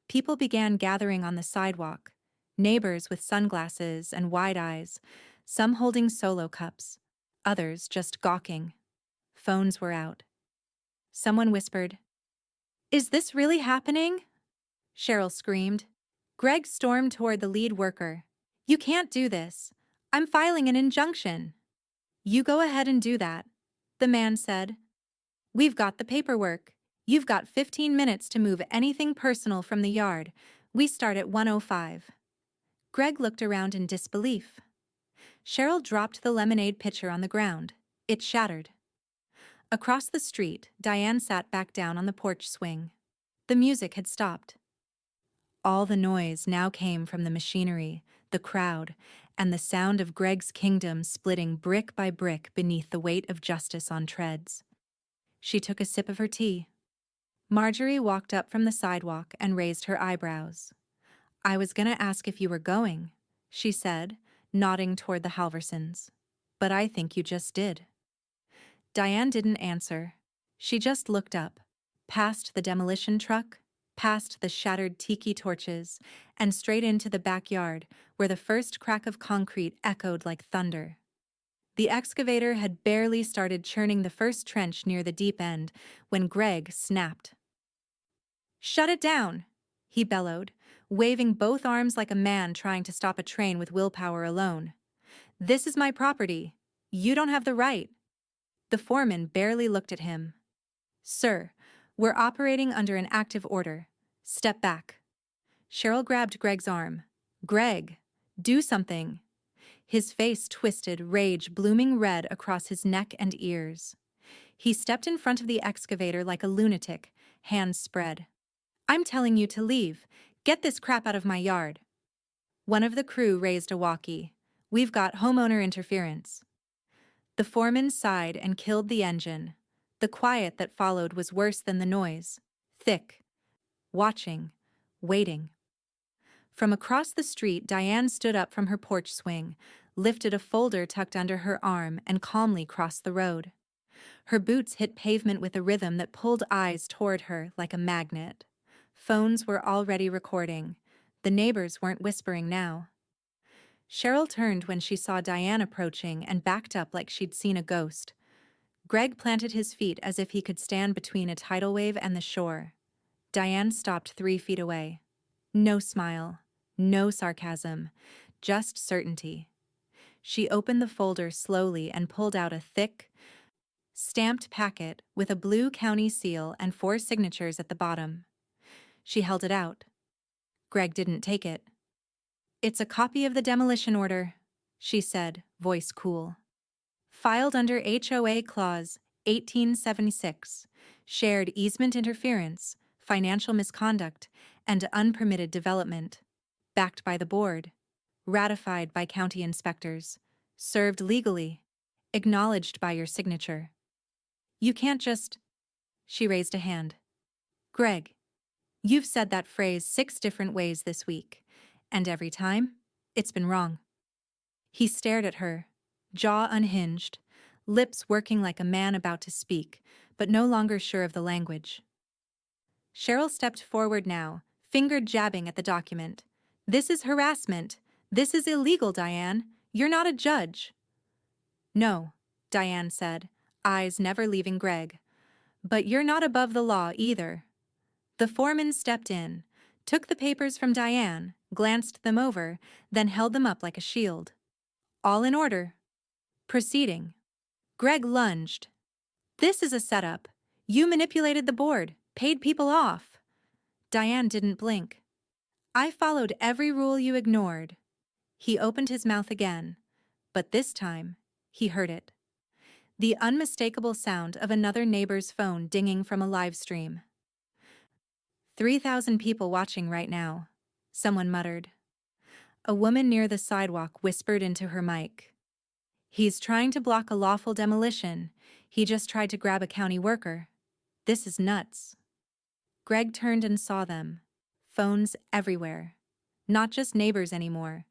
Speaker 1: People began gathering on the sidewalk, neighbors with sunglasses and wide eyes, some holding solo cups, others just gawking. Phones were out. Someone whispered, "Is this really happening?" Cheryl screamed. Greg stormed toward the lead worker. "You can't do this. I'm filing an injunction." "You go ahead and do that," the man said. "We've got the paperwork. You've got 15 minutes to move anything personal from the yard. We start at 1:05. Greg looked around in disbelief. Cheryl dropped the lemonade pitcher on the ground. It shattered. Across the street, Diane sat back down on the porch swing. The music had stopped. All the noise now came from the machinery, the crowd, and the sound of Greg's kingdom splitting brick by brick beneath the weight of justice on treads. She took a sip of her tea. Marjorie walked up from the sidewalk and raised her eyebrows. "I was gonna ask if you were going," she said, nodding toward the Halversons. "But I think you just did." Diane didn't answer. She just looked up, past the demolition truck, past the shattered tiki torches, and straight into the backyard, where the first crack of concrete echoed like thunder. The excavator had barely started churning the first trench near the deep end when Greg snapped. "Shut it down!" he bellowed, waving both arms like a man trying to stop a train with willpower alone. "This is my property. You don't have the right." The foreman barely looked at him. "Sir, we're operating under an active order. Step back." Cheryl grabbed Greg's arm. "Greg, do something." His face twisted, rage blooming red across his neck and ears. He stepped in front of the excavator like a lunatic, hands spread. "I'm telling you to leave. Get this crap out of my yard." One of the crew raised a walkie. "We've got homeowner interference." The foreman sighed and killed the engine. The quiet that followed was worse than the noise. Thick. Watching. Waiting. From across the street, Diane stood up from her porch swing, lifted a folder tucked under her arm, and calmly crossed the road. Her boots hit pavement with a rhythm that pulled eyes toward her like a magnet. Phones were already recording. The neighbors weren't whispering now. Cheryl turned when she saw Diane approaching and backed up like she'd seen a ghost. Greg planted his feet as if he could stand between a tidal wave and the shore. Diane stopped 3 feet away. No smile, no sarcasm, just certainty. She opened the folder slowly and pulled out a thick, stamped packet with a blue county seal and 4 signatures at the bottom. She held it out. Greg didn't take it. "It's a copy of the demolition order," she said, voice cool. "Filed under HOA Clause 1876, shared easement interference, financial misconduct, and unpermitted development. Backed by the board. Ratified by county inspectors. Served legally. Acknowledged by your signature. You can't just—" She raised a hand. Greg, you've said that phrase 6 different ways this week, and every time, it's been wrong. He stared at her, jaw unhinged, lips working like a man about to speak, but no longer sure of the language. Cheryl stepped forward now, finger jabbing at the document. This is harassment. This is illegal, Diane. You're not a judge. No, Diane said, eyes never leaving Greg. But you're not above the law either. The foreman stepped in, took the papers from Diane, glanced them over, then held them up like a shield. All in order. Proceeding. Greg lunged. This is a setup. You manipulated the board, paid people off. Diane didn't blink. I followed every rule you ignored. He opened his mouth again, but this time, he heard it. The unmistakable sound of another neighbor's phone dinging from a live stream. 3,000 people watching right now, someone muttered. A woman near the sidewalk whispered into her mic. He's trying to block a lawful demolition. He just tried to grab a county worker. This is nuts. Greg turned and saw them. Phones everywhere. Not just neighbors anymore.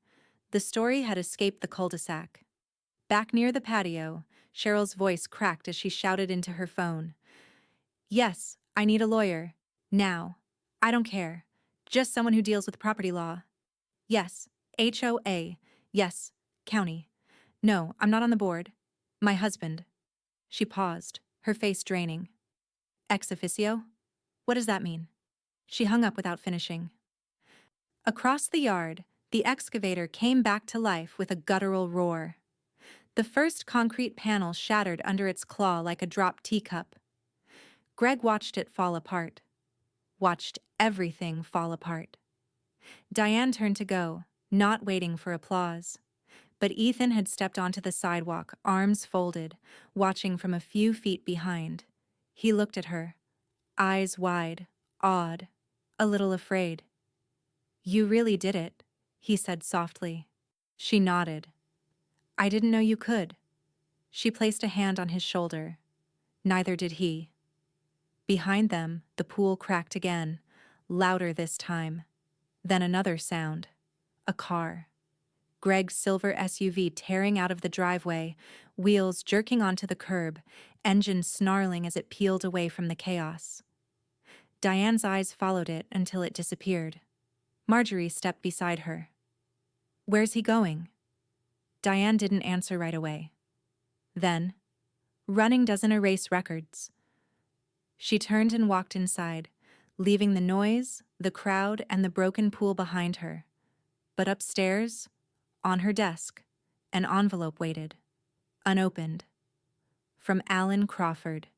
Speaker 1: The story had escaped the cul-de-sac. Back near the patio, Cheryl's voice cracked as she shouted into her phone. Yes, I need a lawyer. Now. I don't care. Just someone who deals with property law. Yes, HOA. Yes, county. No, I'm not on the board. My husband. She paused, her face draining. Ex officio? What does that mean? She hung up without finishing. Across the yard, the excavator came back to life with a guttural roar. The first concrete panel shattered under its claw like a dropped teacup. Greg watched it fall apart. Watched everything fall apart. Diane turned to go, not waiting for applause. But Ethan had stepped onto the sidewalk, arms folded, watching from a few feet behind. He looked at her, eyes wide, awed, a little afraid. You really did it, he said softly. She nodded. I didn't know you could. She placed a hand on his shoulder. Neither did he. Behind them, the pool cracked again, louder this time. Then another sound. A car. Greg's silver SUV tearing out of the driveway, wheels jerking onto the curb, engine snarling as it peeled away from the chaos. Diane's eyes followed it until it disappeared. Marjorie stepped beside her. Where's he going? Diane didn't answer right away. Then, running doesn't erase records. She turned and walked inside, leaving the noise, the crowd, and the broken pool behind her. But upstairs, on her desk, an envelope waited, unopened. From Alan Crawford.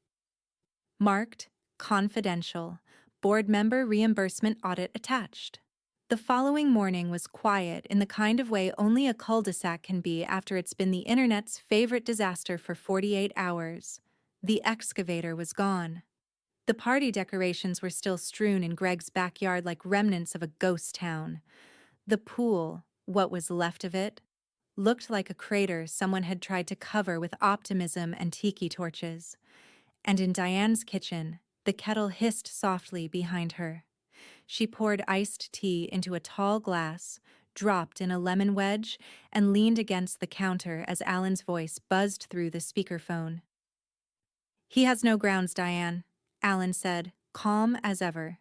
Speaker 1: Marked, confidential, board member reimbursement audit attached. The following morning was quiet in the kind of way only a cul-de-sac can be after it's been the internet's favorite disaster for 48 hours. The excavator was gone. The party decorations were still strewn in Greg's backyard like remnants of a ghost town. The pool, what was left of it, looked like a crater someone had tried to cover with optimism and tiki torches. And in Diane's kitchen, the kettle hissed softly behind her. She poured iced tea into a tall glass, dropped in a lemon wedge, and leaned against the counter as Alan's voice buzzed through the speakerphone. He has no grounds, Diane, Alan said, calm as ever.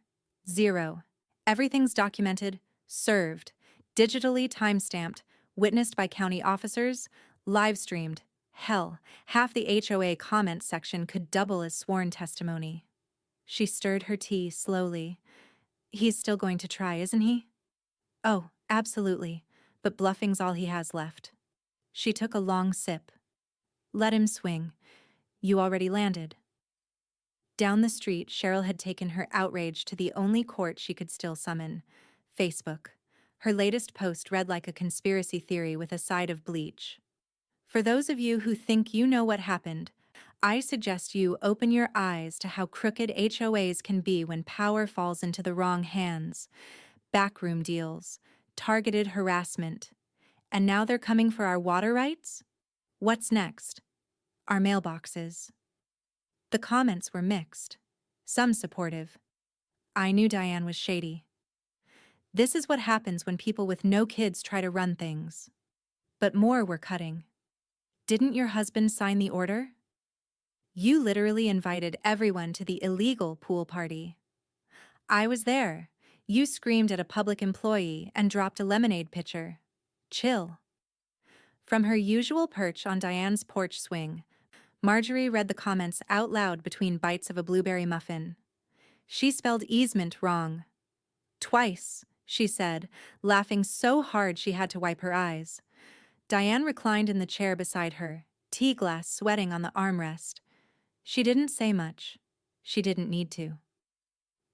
Speaker 1: 0. Everything's documented, served, digitally timestamped, witnessed by county officers, live-streamed. Hell, half the HOA comments section could double as sworn testimony. She stirred her tea slowly. He's still going to try, isn't he? Oh, absolutely, but bluffing's all he has left. She took a long sip. Let him swing. You already landed. Down the street, Cheryl had taken her outrage to the only court she could still summon, Facebook. Her latest post read like a conspiracy theory with a side of bleach. For those of you who think you know what happened, I suggest you open your eyes to how crooked HOAs can be when power falls into the wrong hands. Backroom deals, targeted harassment. And now they're coming for our water rights? What's next? Our mailboxes. The comments were mixed. Some supportive. I knew Diane was shady. This is what happens when people with no kids try to run things. But more were cutting. Didn't your husband sign the order? You literally invited everyone to the illegal pool party. I was there. You screamed at a public employee and dropped a lemonade pitcher. Chill. From her usual perch on Diane's porch swing, Marjorie read the comments out loud between bites of a blueberry muffin. She spelled easement wrong. Twice, she said, laughing so hard she had to wipe her eyes. Diane reclined in the chair beside her, tea glass sweating on the armrest. She didn't say much. She didn't need to.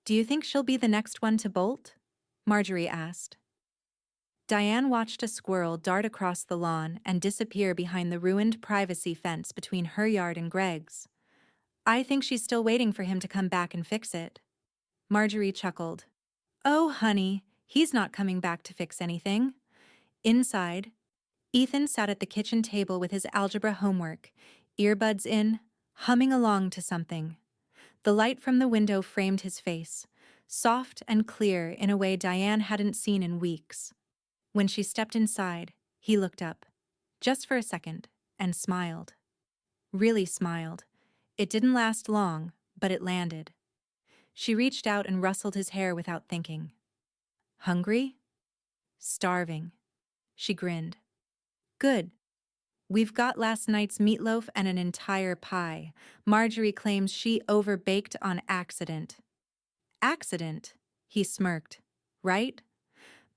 Speaker 1: Do you think she'll be the next one to bolt? Marjorie asked. Diane watched a squirrel dart across the lawn and disappear behind the ruined privacy fence between her yard and Greg's. I think she's still waiting for him to come back and fix it. Marjorie chuckled. Oh, honey, he's not coming back to fix anything. Inside, Ethan sat at the kitchen table with his algebra homework, earbuds in, humming along to something. The light from the window framed his face, soft and clear in a way Diane hadn't seen in weeks. When she stepped inside, he looked up, just for a second, and smiled. Really smiled. It didn't last long, but it landed. She reached out and rustled his hair without thinking. Hungry? Starving. She grinned. Good. We've got last night's meatloaf and an entire pie. Marjorie claims she overbaked on accident. Accident? He smirked. Right?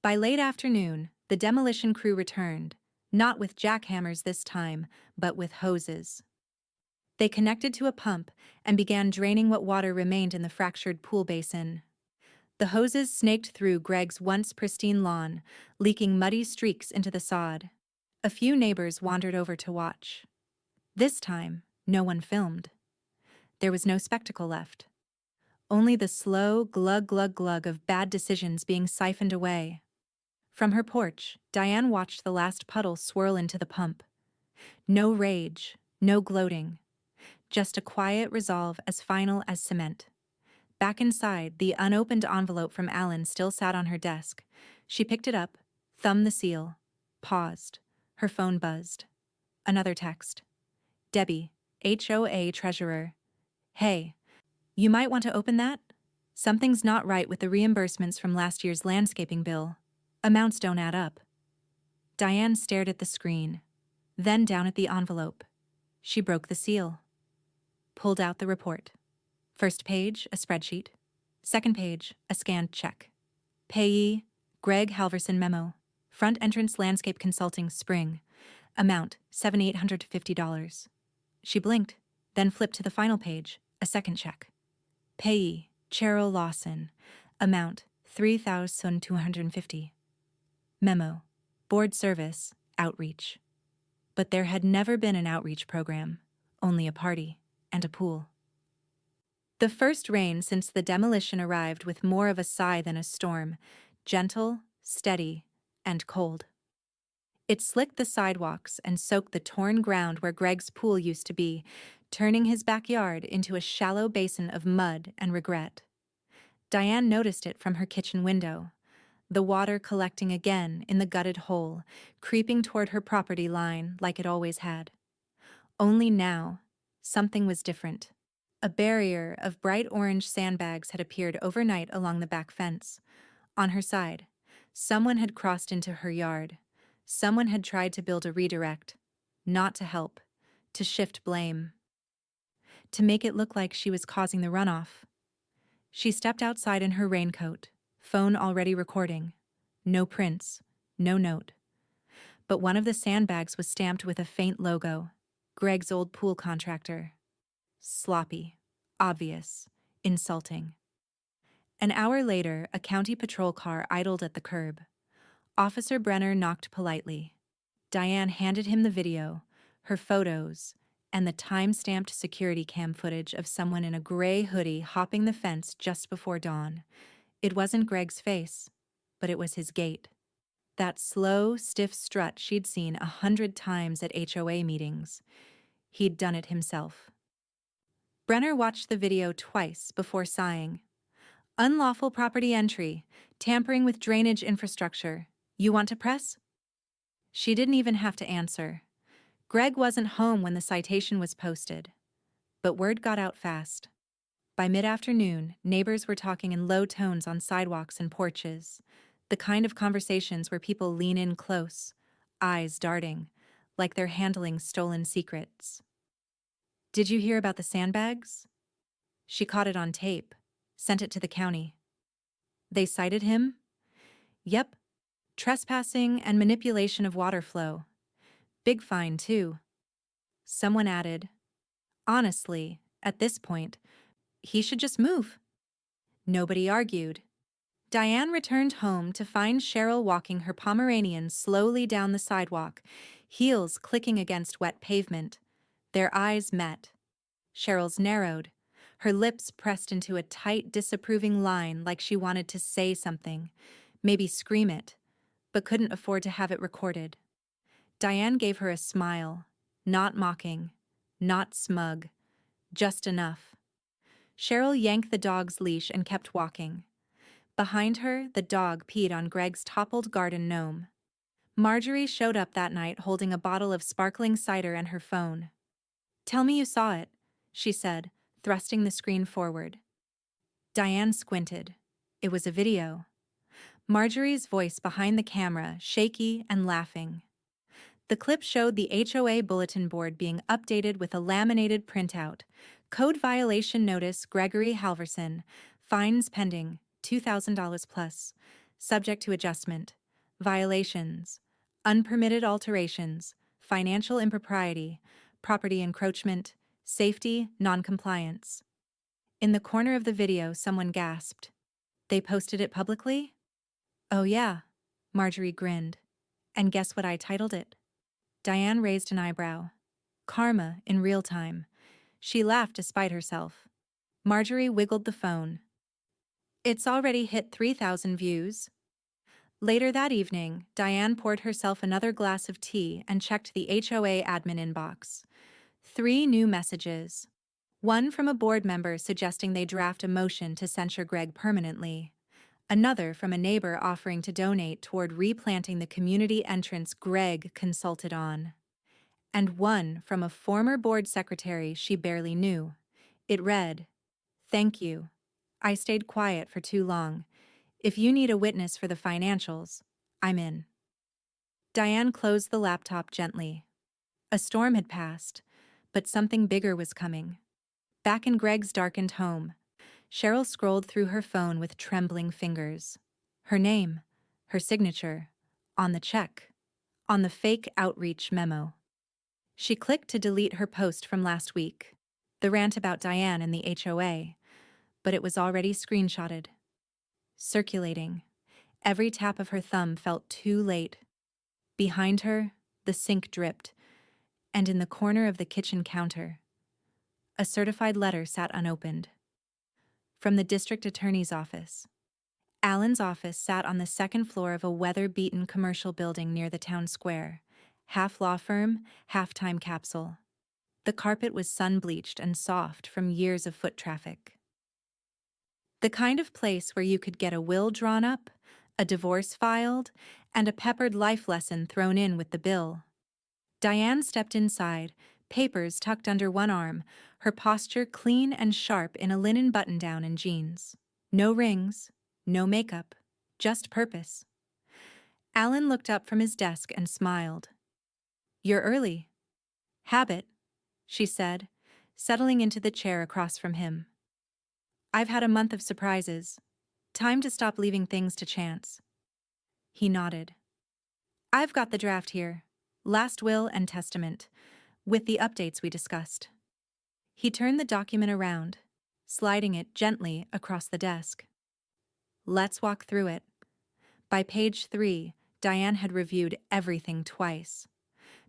Speaker 1: By late afternoon, the demolition crew returned, not with jackhammers this time, but with hoses. They connected to a pump and began draining what water remained in the fractured pool basin. The hoses snaked through Greg's once pristine lawn, leaking muddy streaks into the sod. A few neighbors wandered over to watch. This time, no one filmed. There was no spectacle left. Only the slow glug-glug-glug of bad decisions being siphoned away. From her porch, Diane watched the last puddle swirl into the pump. No rage, no gloating. Just a quiet resolve as final as cement. Back inside, the unopened envelope from Alan still sat on her desk. She picked it up, thumbed the seal, paused. Her phone buzzed. Another text. Debbie, HOA treasurer. Hey, you might want to open that? Something's not right with the reimbursements from last year's landscaping bill. Amounts don't add up. Diane stared at the screen, then down at the envelope. She broke the seal. Pulled out the report. First page, a spreadsheet. Second page, a scanned check. Payee, Greg Halverson memo. Front entrance landscape consulting, spring. Amount, $7,850. She blinked, then flipped to the final page, a second check. Payee, Cheryl Lawson. Amount, $3,250. Memo, board service, outreach. But there had never been an outreach program, only a party and a pool. The first rain since the demolition arrived with more of a sigh than a storm, gentle, steady, and cold. It slicked the sidewalks and soaked the torn ground where Greg's pool used to be, turning his backyard into a shallow basin of mud and regret. Diane noticed it from her kitchen window, the water collecting again in the gutted hole, creeping toward her property line like it always had. Only now, something was different. A barrier of bright orange sandbags had appeared overnight along the back fence. On her side, someone had crossed into her yard. Someone had tried to build a redirect, not to help, to shift blame, to make it look like she was causing the runoff. She stepped outside in her raincoat, phone already recording. No prints, no note. But one of the sandbags was stamped with a faint logo, Greg's old pool contractor. Sloppy, obvious, insulting. An hour later, a county patrol car idled at the curb. Officer Brenner knocked politely. Diane handed him the video, her photos, and the time-stamped security cam footage of someone in a gray hoodie hopping the fence just before dawn. It wasn't Greg's face, but it was his gait. That slow, stiff strut she'd seen 100 times at HOA meetings. He'd done it himself. Brenner watched the video twice before sighing. Unlawful property entry, tampering with drainage infrastructure. You want to press? She didn't even have to answer. Greg wasn't home when the citation was posted. But word got out fast. By mid-afternoon, neighbors were talking in low tones on sidewalks and porches, the kind of conversations where people lean in close, eyes darting, like they're handling stolen secrets. Did you hear about the sandbags? She caught it on tape, sent it to the county. They cited him? Yep. Trespassing and manipulation of water flow. Big fine, too. Someone added, honestly, at this point, he should just move. Nobody argued. Diane returned home to find Cheryl walking her Pomeranian slowly down the sidewalk, heels clicking against wet pavement. Their eyes met. Cheryl's narrowed, her lips pressed into a tight, disapproving line like she wanted to say something, maybe scream it, but couldn't afford to have it recorded. Diane gave her a smile, not mocking, not smug, just enough. Cheryl yanked the dog's leash and kept walking. Behind her, the dog peed on Greg's toppled garden gnome. Marjorie showed up that night holding a bottle of sparkling cider and her phone. "Tell me you saw it," she said, thrusting the screen forward. Diane squinted. It was a video. Marjorie's voice behind the camera, shaky and laughing. The clip showed the HOA bulletin board being updated with a laminated printout. Code violation notice Gregory Halverson. Fines pending, $2,000 plus. Subject to adjustment. Violations. Unpermitted alterations. Financial impropriety. Property encroachment. Safety noncompliance. In the corner of the video, someone gasped. They posted it publicly? Oh yeah, Marjorie grinned. And guess what I titled it? Diane raised an eyebrow. Karma in real time. She laughed despite herself. Marjorie wiggled the phone. It's already hit 3,000 views. Later that evening, Diane poured herself another glass of tea and checked the HOA admin inbox. 3 new messages. One from a board member suggesting they draft a motion to censure Greg permanently. Another from a neighbor offering to donate toward replanting the community entrance Greg consulted on. And one from a former board secretary she barely knew. It read, "Thank you. I stayed quiet for too long. If you need a witness for the financials, I'm in." Diane closed the laptop gently. A storm had passed, but something bigger was coming. Back in Greg's darkened home, Cheryl scrolled through her phone with trembling fingers. Her name, her signature, on the check, on the fake outreach memo. She clicked to delete her post from last week, the rant about Diane and the HOA, but it was already screenshotted. Circulating. Every tap of her thumb felt too late. Behind her, the sink dripped, and in the corner of the kitchen counter, a certified letter sat unopened. From the district attorney's office. Alan's office sat on the second floor of a weather-beaten commercial building near the town square, half law firm, half time capsule. The carpet was sun-bleached and soft from years of foot traffic. The kind of place where you could get a will drawn up, a divorce filed, and a peppered life lesson thrown in with the bill. Diane stepped inside, papers tucked under one arm, her posture clean and sharp in a linen button-down and jeans. No rings, no makeup, just purpose. Alan looked up from his desk and smiled. "You're early." "Habit," she said, settling into the chair across from him. "I've had a month of surprises. Time to stop leaving things to chance." He nodded. "I've got the draft here. Last will and testament, with the updates we discussed." He turned the document around, sliding it gently across the desk. "Let's walk through it." By page 3, Diane had reviewed everything twice.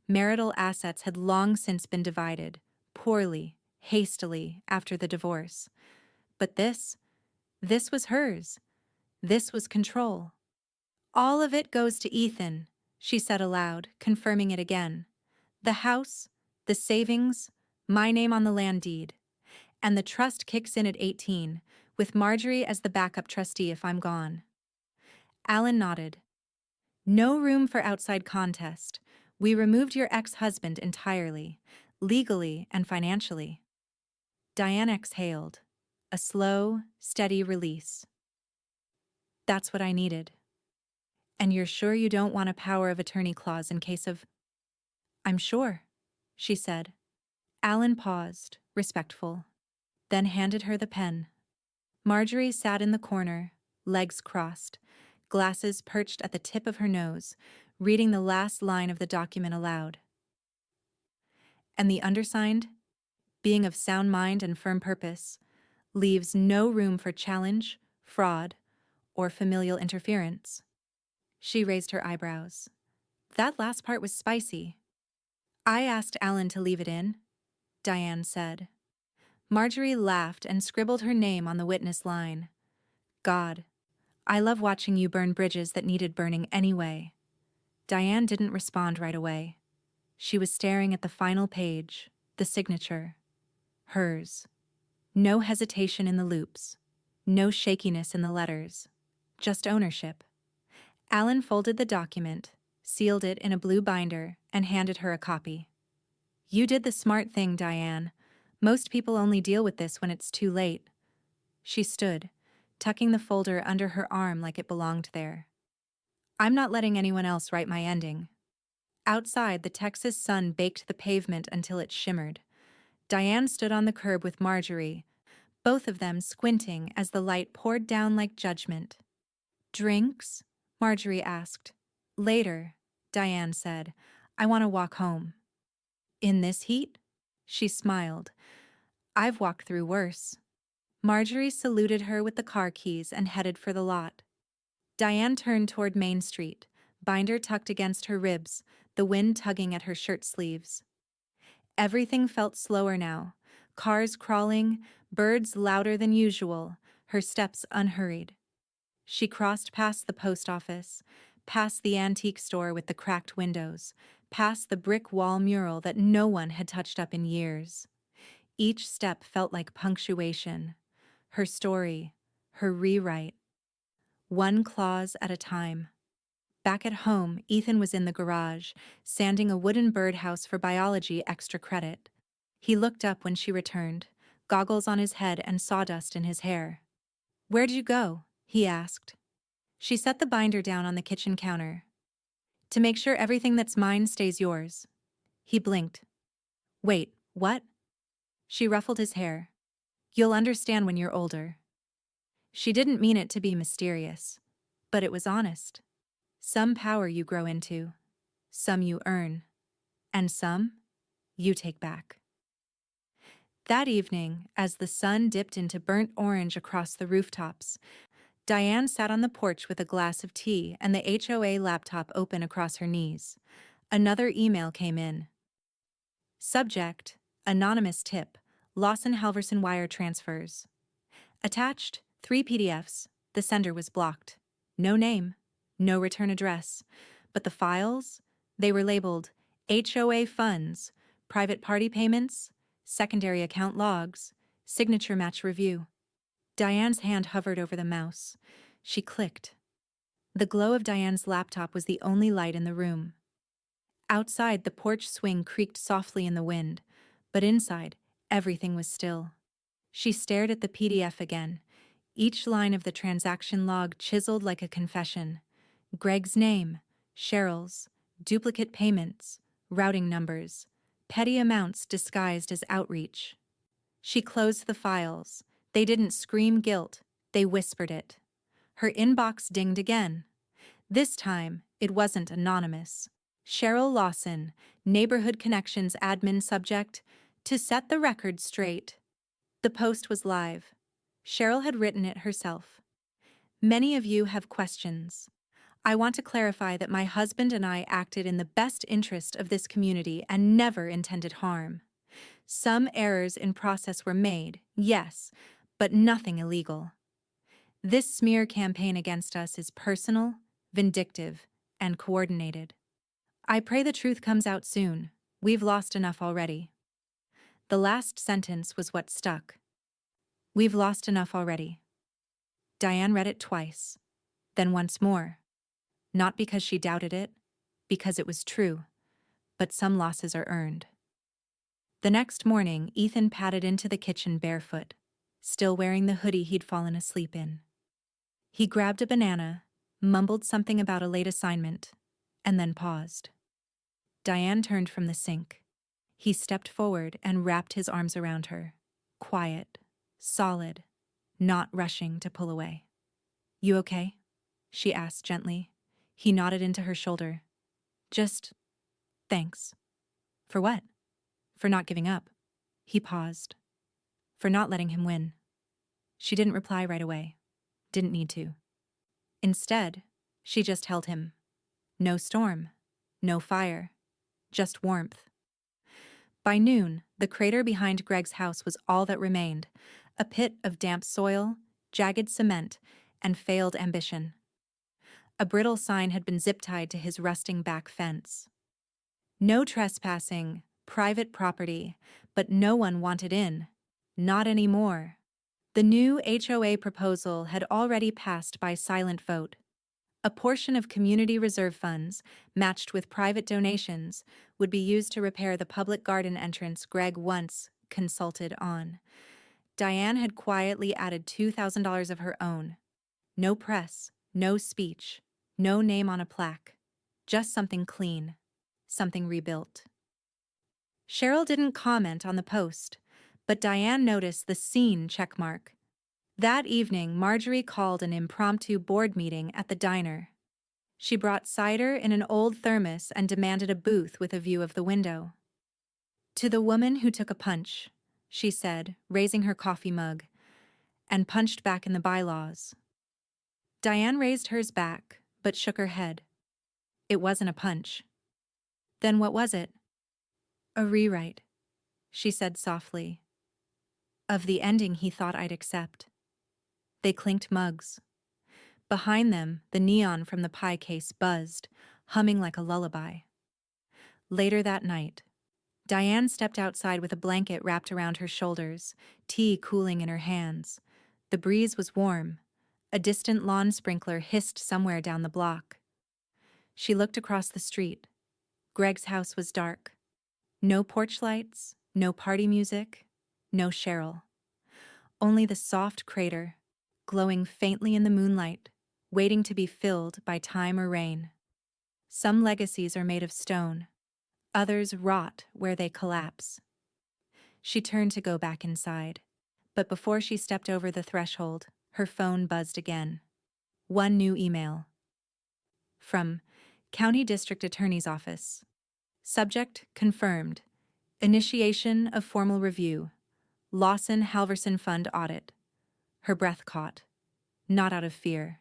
Speaker 1: Marital assets had long since been divided, poorly, hastily, after the divorce. But this was hers. This was control. "All of it goes to Ethan," she said aloud, confirming it again. "The house, the savings, my name on the land deed. And the trust kicks in at 18, with Marjorie as the backup trustee if I'm gone. Alan nodded. No room for outside contest. We removed your ex-husband entirely, legally and financially. Diane exhaled. A slow, steady release. That's what I needed. And you're sure you don't want a power of attorney clause in case of— I'm sure, she said. Alan paused, respectful, then handed her the pen. Marjorie sat in the corner, legs crossed, glasses perched at the tip of her nose, reading the last line of the document aloud. And the undersigned, being of sound mind and firm purpose, leaves no room for challenge, fraud, or familial interference. She raised her eyebrows. That last part was spicy. I asked Alan to leave it in, Diane said. Marjorie laughed and scribbled her name on the witness line. God, I love watching you burn bridges that needed burning anyway. Diane didn't respond right away. She was staring at the final page, the signature. Hers. No hesitation in the loops. No shakiness in the letters. Just ownership. Alan folded the document, sealed it in a blue binder, and handed her a copy. You did the smart thing, Diane. Most people only deal with this when it's too late. She stood, tucking the folder under her arm like it belonged there. I'm not letting anyone else write my ending. Outside, the Texas sun baked the pavement until it shimmered. Diane stood on the curb with Marjorie, both of them squinting as the light poured down like judgment. Drinks? Marjorie asked. Later, Diane said. I want to walk home. In this heat? She smiled. I've walked through worse. Marjorie saluted her with the car keys and headed for the lot. Diane turned toward Main Street, binder tucked against her ribs, the wind tugging at her shirt sleeves. Everything felt slower now, cars crawling, birds louder than usual, her steps unhurried. She crossed past the post office, past the antique store with the cracked windows, past the brick wall mural that no one had touched up in years. Each step felt like punctuation. Her story, her rewrite. One clause at a time. Back at home, Ethan was in the garage, sanding a wooden birdhouse for biology extra credit. He looked up when she returned, goggles on his head and sawdust in his hair. Where'd you go? He asked. She set the binder down on the kitchen counter. To make sure everything that's mine stays yours. He blinked. Wait, what? She ruffled his hair. You'll understand when you're older. She didn't mean it to be mysterious, but it was honest. Some power you grow into, some you earn, and some you take back. That evening, as the sun dipped into burnt orange across the rooftops, Diane sat on the porch with a glass of tea and the HOA laptop open across her knees. Another email came in. Subject, anonymous tip, Lawson Halverson wire transfers. Attached, 3 PDFs. The sender was blocked. No name, no return address. But the files? They were labeled HOA funds, private party payments, secondary account logs, signature match review. Diane's hand hovered over the mouse. She clicked. The glow of Diane's laptop was the only light in the room. Outside, the porch swing creaked softly in the wind, but inside, everything was still. She stared at the PDF again, each line of the transaction log chiseled like a confession. Greg's name, Cheryl's, duplicate payments, routing numbers, petty amounts disguised as outreach. She closed the files. They didn't scream guilt, they whispered it. Her inbox dinged again. This time, it wasn't anonymous. Cheryl Lawson, Neighborhood Connections admin subject, to set the record straight. The post was live. Cheryl had written it herself. Many of you have questions. I want to clarify that my husband and I acted in the best interest of this community and never intended harm. Some errors in process were made, yes, but nothing illegal. This smear campaign against us is personal, vindictive, and coordinated. I pray the truth comes out soon. We've lost enough already. The last sentence was what stuck. We've lost enough already. Diane read it twice, then once more. Not because she doubted it, because it was true, but some losses are earned. The next morning, Ethan padded into the kitchen barefoot, still wearing the hoodie he'd fallen asleep in. He grabbed a banana, mumbled something about a late assignment, and then paused. Diane turned from the sink. He stepped forward and wrapped his arms around her, quiet, solid, not rushing to pull away. "You okay?" she asked gently. He nodded into her shoulder. "Just thanks." "For what?" "For not giving up." He paused. "For not letting him win." She didn't reply right away. Didn't need to. Instead, she just held him. No storm, no fire, just warmth. By noon, the crater behind Greg's house was all that remained, a pit of damp soil, jagged cement, and failed ambition. A brittle sign had been zip-tied to his rusting back fence. No trespassing, private property, but no one wanted in. Not anymore. The new HOA proposal had already passed by silent vote. A portion of community reserve funds, matched with private donations, would be used to repair the public garden entrance Greg once consulted on. Diane had quietly added $2,000 of her own. No press, no speech, no name on a plaque. Just something clean, something rebuilt. Cheryl didn't comment on the post, but Diane noticed the scene checkmark. That evening, Marjorie called an impromptu board meeting at the diner. She brought cider in an old thermos and demanded a booth with a view of the window. "To the woman who took a punch," she said, raising her coffee mug, "and punched back in the bylaws." Diane raised hers back, but shook her head. "It wasn't a punch." "Then what was it?" "A rewrite," she said softly, "of the ending he thought I'd accept." They clinked mugs. Behind them, the neon from the pie case buzzed, humming like a lullaby. Later that night, Diane stepped outside with a blanket wrapped around her shoulders, tea cooling in her hands. The breeze was warm. A distant lawn sprinkler hissed somewhere down the block. She looked across the street. Greg's house was dark. No porch lights, no party music, no Cheryl. Only the soft crater, glowing faintly in the moonlight, waiting to be filled by time or rain. Some legacies are made of stone. Others rot where they collapse. She turned to go back inside, but before she stepped over the threshold, her phone buzzed again. One new email. From County District Attorney's Office. Subject confirmed. Initiation of formal review. Lawson Halverson Fund audit. Her breath caught. Not out of fear.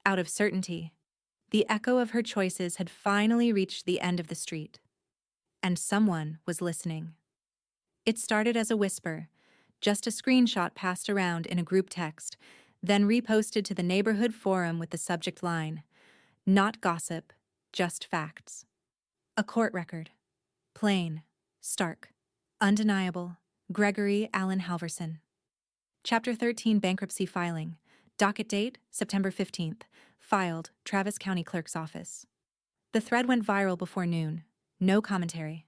Speaker 1: Out of certainty. The echo of her choices had finally reached the end of the street. And someone was listening. It started as a whisper, just a screenshot passed around in a group text, then reposted to the neighborhood forum with the subject line, "Not gossip, just facts." A court record. Plain, stark, undeniable. Gregory Allen Halverson. Chapter 13 Bankruptcy Filing. Docket date, September 15th. Filed, Travis County Clerk's Office. The thread went viral before noon. No commentary.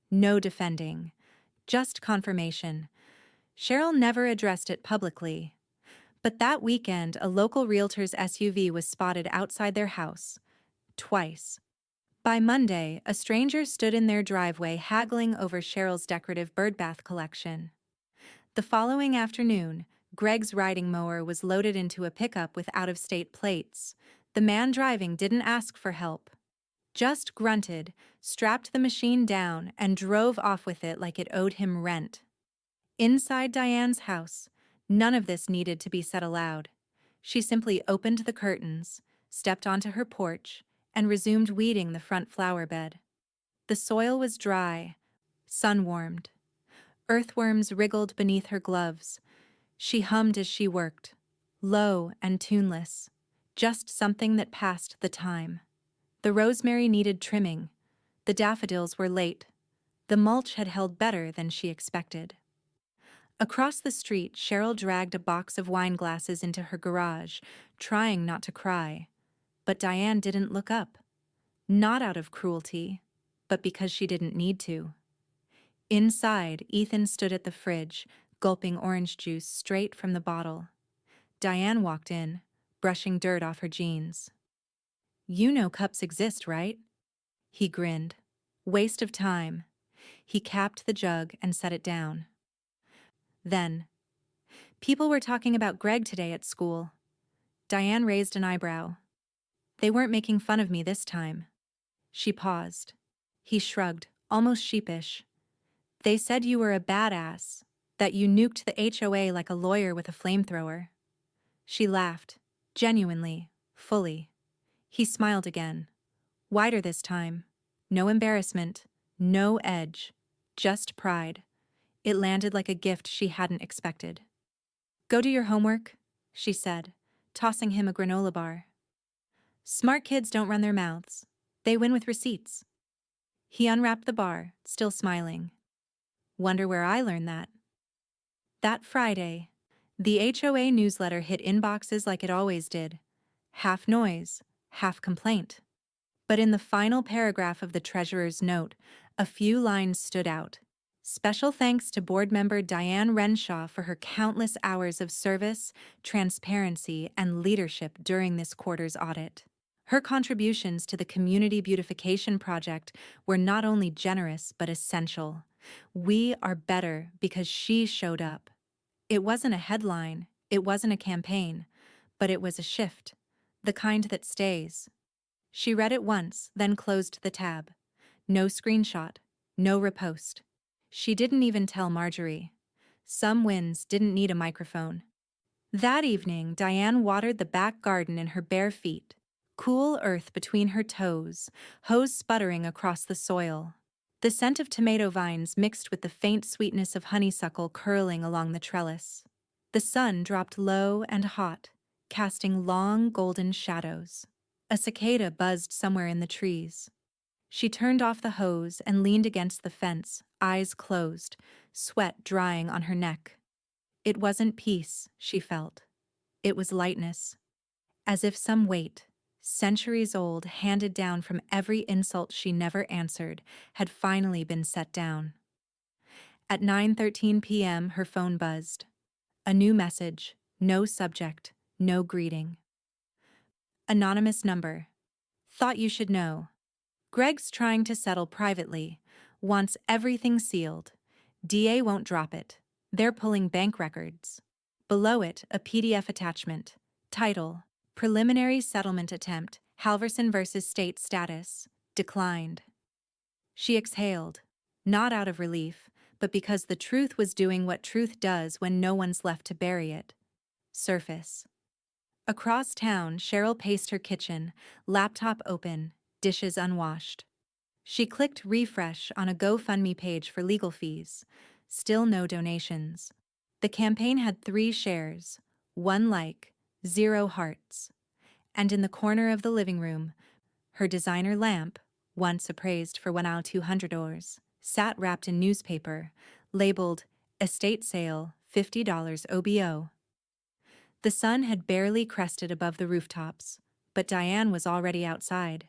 Speaker 1: No defending. Just confirmation. Cheryl never addressed it publicly. But that weekend, a local realtor's SUV was spotted outside their house. Twice. By Monday, a stranger stood in their driveway haggling over Cheryl's decorative birdbath collection. The following afternoon, Greg's riding mower was loaded into a pickup with out-of-state plates. The man driving didn't ask for help. Just grunted, strapped the machine down, and drove off with it like it owed him rent. Inside Diane's house, none of this needed to be said aloud. She simply opened the curtains, stepped onto her porch, and resumed weeding the front flower bed. The soil was dry, sun-warmed. Earthworms wriggled beneath her gloves. She hummed as she worked, low and tuneless, just something that passed the time. The rosemary needed trimming. The daffodils were late. The mulch had held better than she expected. Across the street, Cheryl dragged a box of wine glasses into her garage, trying not to cry. But Diane didn't look up. Not out of cruelty, but because she didn't need to. Inside, Ethan stood at the fridge, gulping orange juice straight from the bottle. Diane walked in, brushing dirt off her jeans. "You know cups exist, right?" He grinned. "Waste of time." He capped the jug and set it down. Then, "People were talking about Greg today at school." Diane raised an eyebrow. "They weren't making fun of me this time." She paused. He shrugged, almost sheepish. "They said you were a badass, that you nuked the HOA like a lawyer with a flamethrower." She laughed, genuinely, fully. He smiled again, wider this time. No embarrassment, no edge, just pride. It landed like a gift she hadn't expected. "Go do your homework," she said, tossing him a granola bar. "Smart kids don't run their mouths. They win with receipts." He unwrapped the bar, still smiling. "Wonder where I learned that." That Friday, the HOA newsletter hit inboxes like it always did. Half noise, half complaint. But in the final paragraph of the treasurer's note, a few lines stood out. "Special thanks to board member Diane Renshaw for her countless hours of service, transparency, and leadership during this quarter's audit. Her contributions to the Community Beautification Project were not only generous but essential. We are better because she showed up." It wasn't a headline, it wasn't a campaign, but it was a shift, the kind that stays. She read it once, then closed the tab. No screenshot, no repost. She didn't even tell Marjorie. Some wins didn't need a microphone. That evening, Diane watered the back garden in her bare feet. Cool earth between her toes, hose sputtering across the soil. The scent of tomato vines mixed with the faint sweetness of honeysuckle curling along the trellis. The sun dropped low and hot, casting long golden shadows. A cicada buzzed somewhere in the trees. She turned off the hose and leaned against the fence, eyes closed, sweat drying on her neck. It wasn't peace, she felt. It was lightness. As if some weight, centuries old, handed down from every insult she never answered, had finally been set down. At 9:13 p.m., her phone buzzed. A new message, no subject, no greeting. Anonymous number. "Thought you should know. Greg's trying to settle privately, wants everything sealed. DA won't drop it. They're pulling bank records." Below it, a PDF attachment. Title: Preliminary Settlement Attempt, Halverson vs. State Status. Declined. She exhaled, not out of relief, but because the truth was doing what truth does when no one's left to bury it. Surface. Across town, Cheryl paced her kitchen, laptop open, dishes unwashed. She clicked refresh on a GoFundMe page for legal fees. Still no donations. The campaign had 3 shares, 1 like, 0 hearts. And in the corner of the living room, her designer lamp, once appraised for $1,200, sat wrapped in newspaper, labeled "Estate Sale, $50 OBO." The sun had barely crested above the rooftops, but Diane was already outside.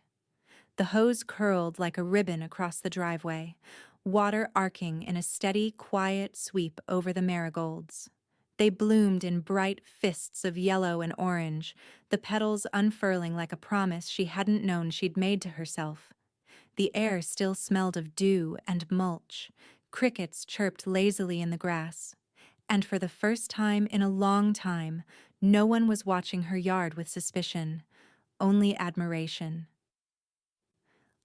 Speaker 1: The hose curled like a ribbon across the driveway, water arcing in a steady, quiet sweep over the marigolds. They bloomed in bright fists of yellow and orange, the petals unfurling like a promise she hadn't known she'd made to herself. The air still smelled of dew and mulch. Crickets chirped lazily in the grass. And for the first time in a long time, no one was watching her yard with suspicion, only admiration.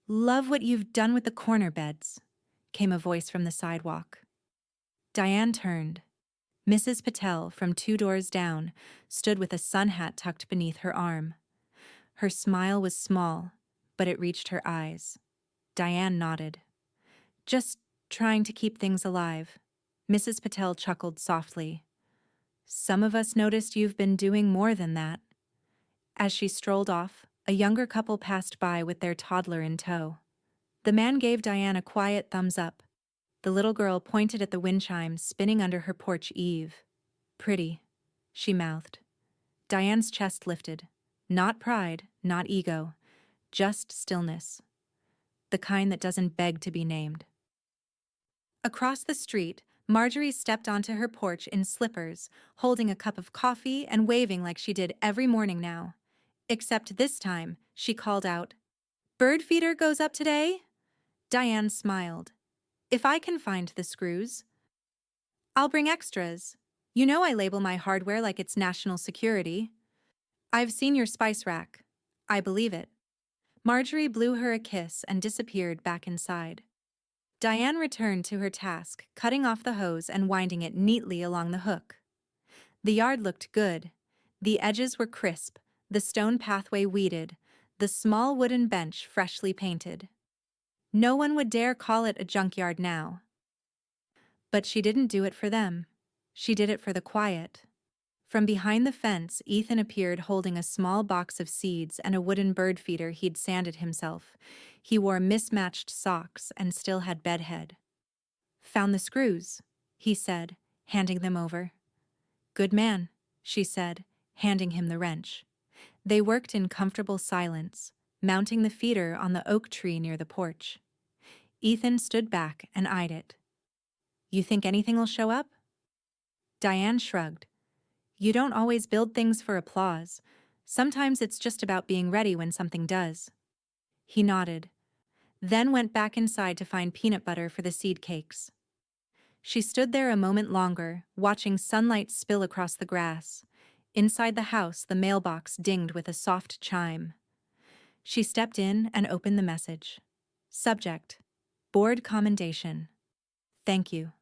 Speaker 1: "Love what you've done with the corner beds," came a voice from the sidewalk. Diane turned. Mrs. Patel, from 2 doors down, stood with a sun hat tucked beneath her arm. Her smile was small, but it reached her eyes. Diane nodded. "Just trying to keep things alive." Mrs. Patel chuckled softly. "Some of us noticed you've been doing more than that." As she strolled off, a younger couple passed by with their toddler in tow. The man gave Diane a quiet thumbs up. The little girl pointed at the wind chimes spinning under her porch eave. Pretty, she mouthed. Diane's chest lifted. Not pride, not ego, just stillness. The kind that doesn't beg to be named. Across the street, Marjorie stepped onto her porch in slippers, holding a cup of coffee and waving like she did every morning now. Except this time, she called out, "Bird feeder goes up today?" Diane smiled. "If I can find the screws, I'll bring extras. You know I label my hardware like it's national security. I've seen your spice rack. I believe it." Marjorie blew her a kiss and disappeared back inside. Diane returned to her task, cutting off the hose and winding it neatly along the hook. The yard looked good. The edges were crisp, the stone pathway weeded, the small wooden bench freshly painted. No one would dare call it a junkyard now. But she didn't do it for them. She did it for the quiet. From behind the fence, Ethan appeared holding a small box of seeds and a wooden bird feeder he'd sanded himself. He wore mismatched socks and still had bedhead. "Found the screws," he said, handing them over. "Good man," she said, handing him the wrench. They worked in comfortable silence, mounting the feeder on the oak tree near the porch. Ethan stood back and eyed it. "You think anything'll show up?" Diane shrugged. "You don't always build things for applause. Sometimes it's just about being ready when something does." He nodded, then went back inside to find peanut butter for the seed cakes. She stood there a moment longer, watching sunlight spill across the grass. Inside the house, the mailbox dinged with a soft chime. She stepped in and opened the message. Subject: Board commendation. Thank you.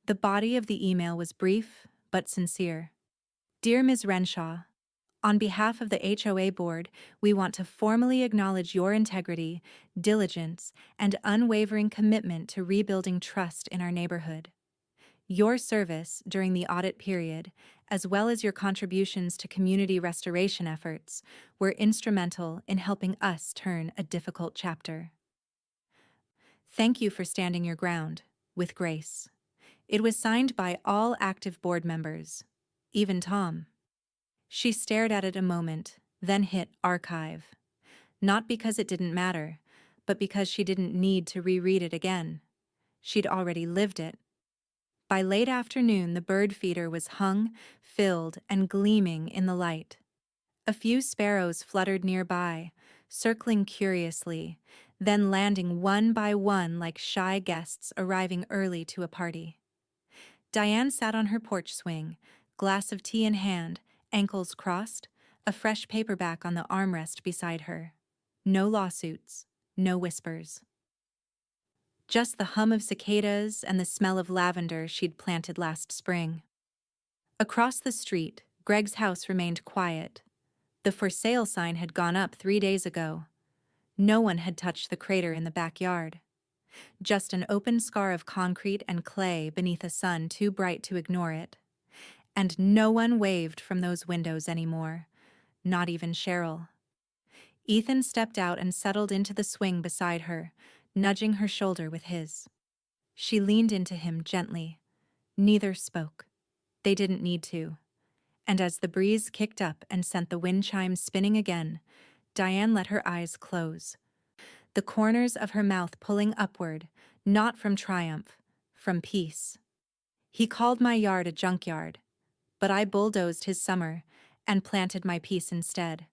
Speaker 1: The body of the email was brief but sincere. Dear Ms. Renshaw, on behalf of the HOA board, we want to formally acknowledge your integrity, diligence, and unwavering commitment to rebuilding trust in our neighborhood. Your service during the audit period, as well as your contributions to community restoration efforts, were instrumental in helping us turn a difficult chapter. Thank you for standing your ground, with grace. It was signed by all active board members, even Tom. She stared at it a moment, then hit archive. Not because it didn't matter, but because she didn't need to reread it again. She'd already lived it. By late afternoon, the bird feeder was hung, filled, and gleaming in the light. A few sparrows fluttered nearby, circling curiously, then landing one by one like shy guests arriving early to a party. Diane sat on her porch swing, glass of tea in hand, ankles crossed, a fresh paperback on the armrest beside her. No lawsuits, no whispers. Just the hum of cicadas and the smell of lavender she'd planted last spring. Across the street, Greg's house remained quiet. The for sale sign had gone up 3 days ago. No one had touched the crater in the backyard. Just an open scar of concrete and clay beneath a sun too bright to ignore it. And no one waved from those windows anymore, not even Cheryl. Ethan stepped out and settled into the swing beside her, nudging her shoulder with his. She leaned into him gently. Neither spoke. They didn't need to. And as the breeze kicked up and sent the wind chimes spinning again, Diane let her eyes close. The corners of her mouth pulling upward, not from triumph, from peace. He called my yard a junkyard, but I bulldozed his summer and planted my peace instead.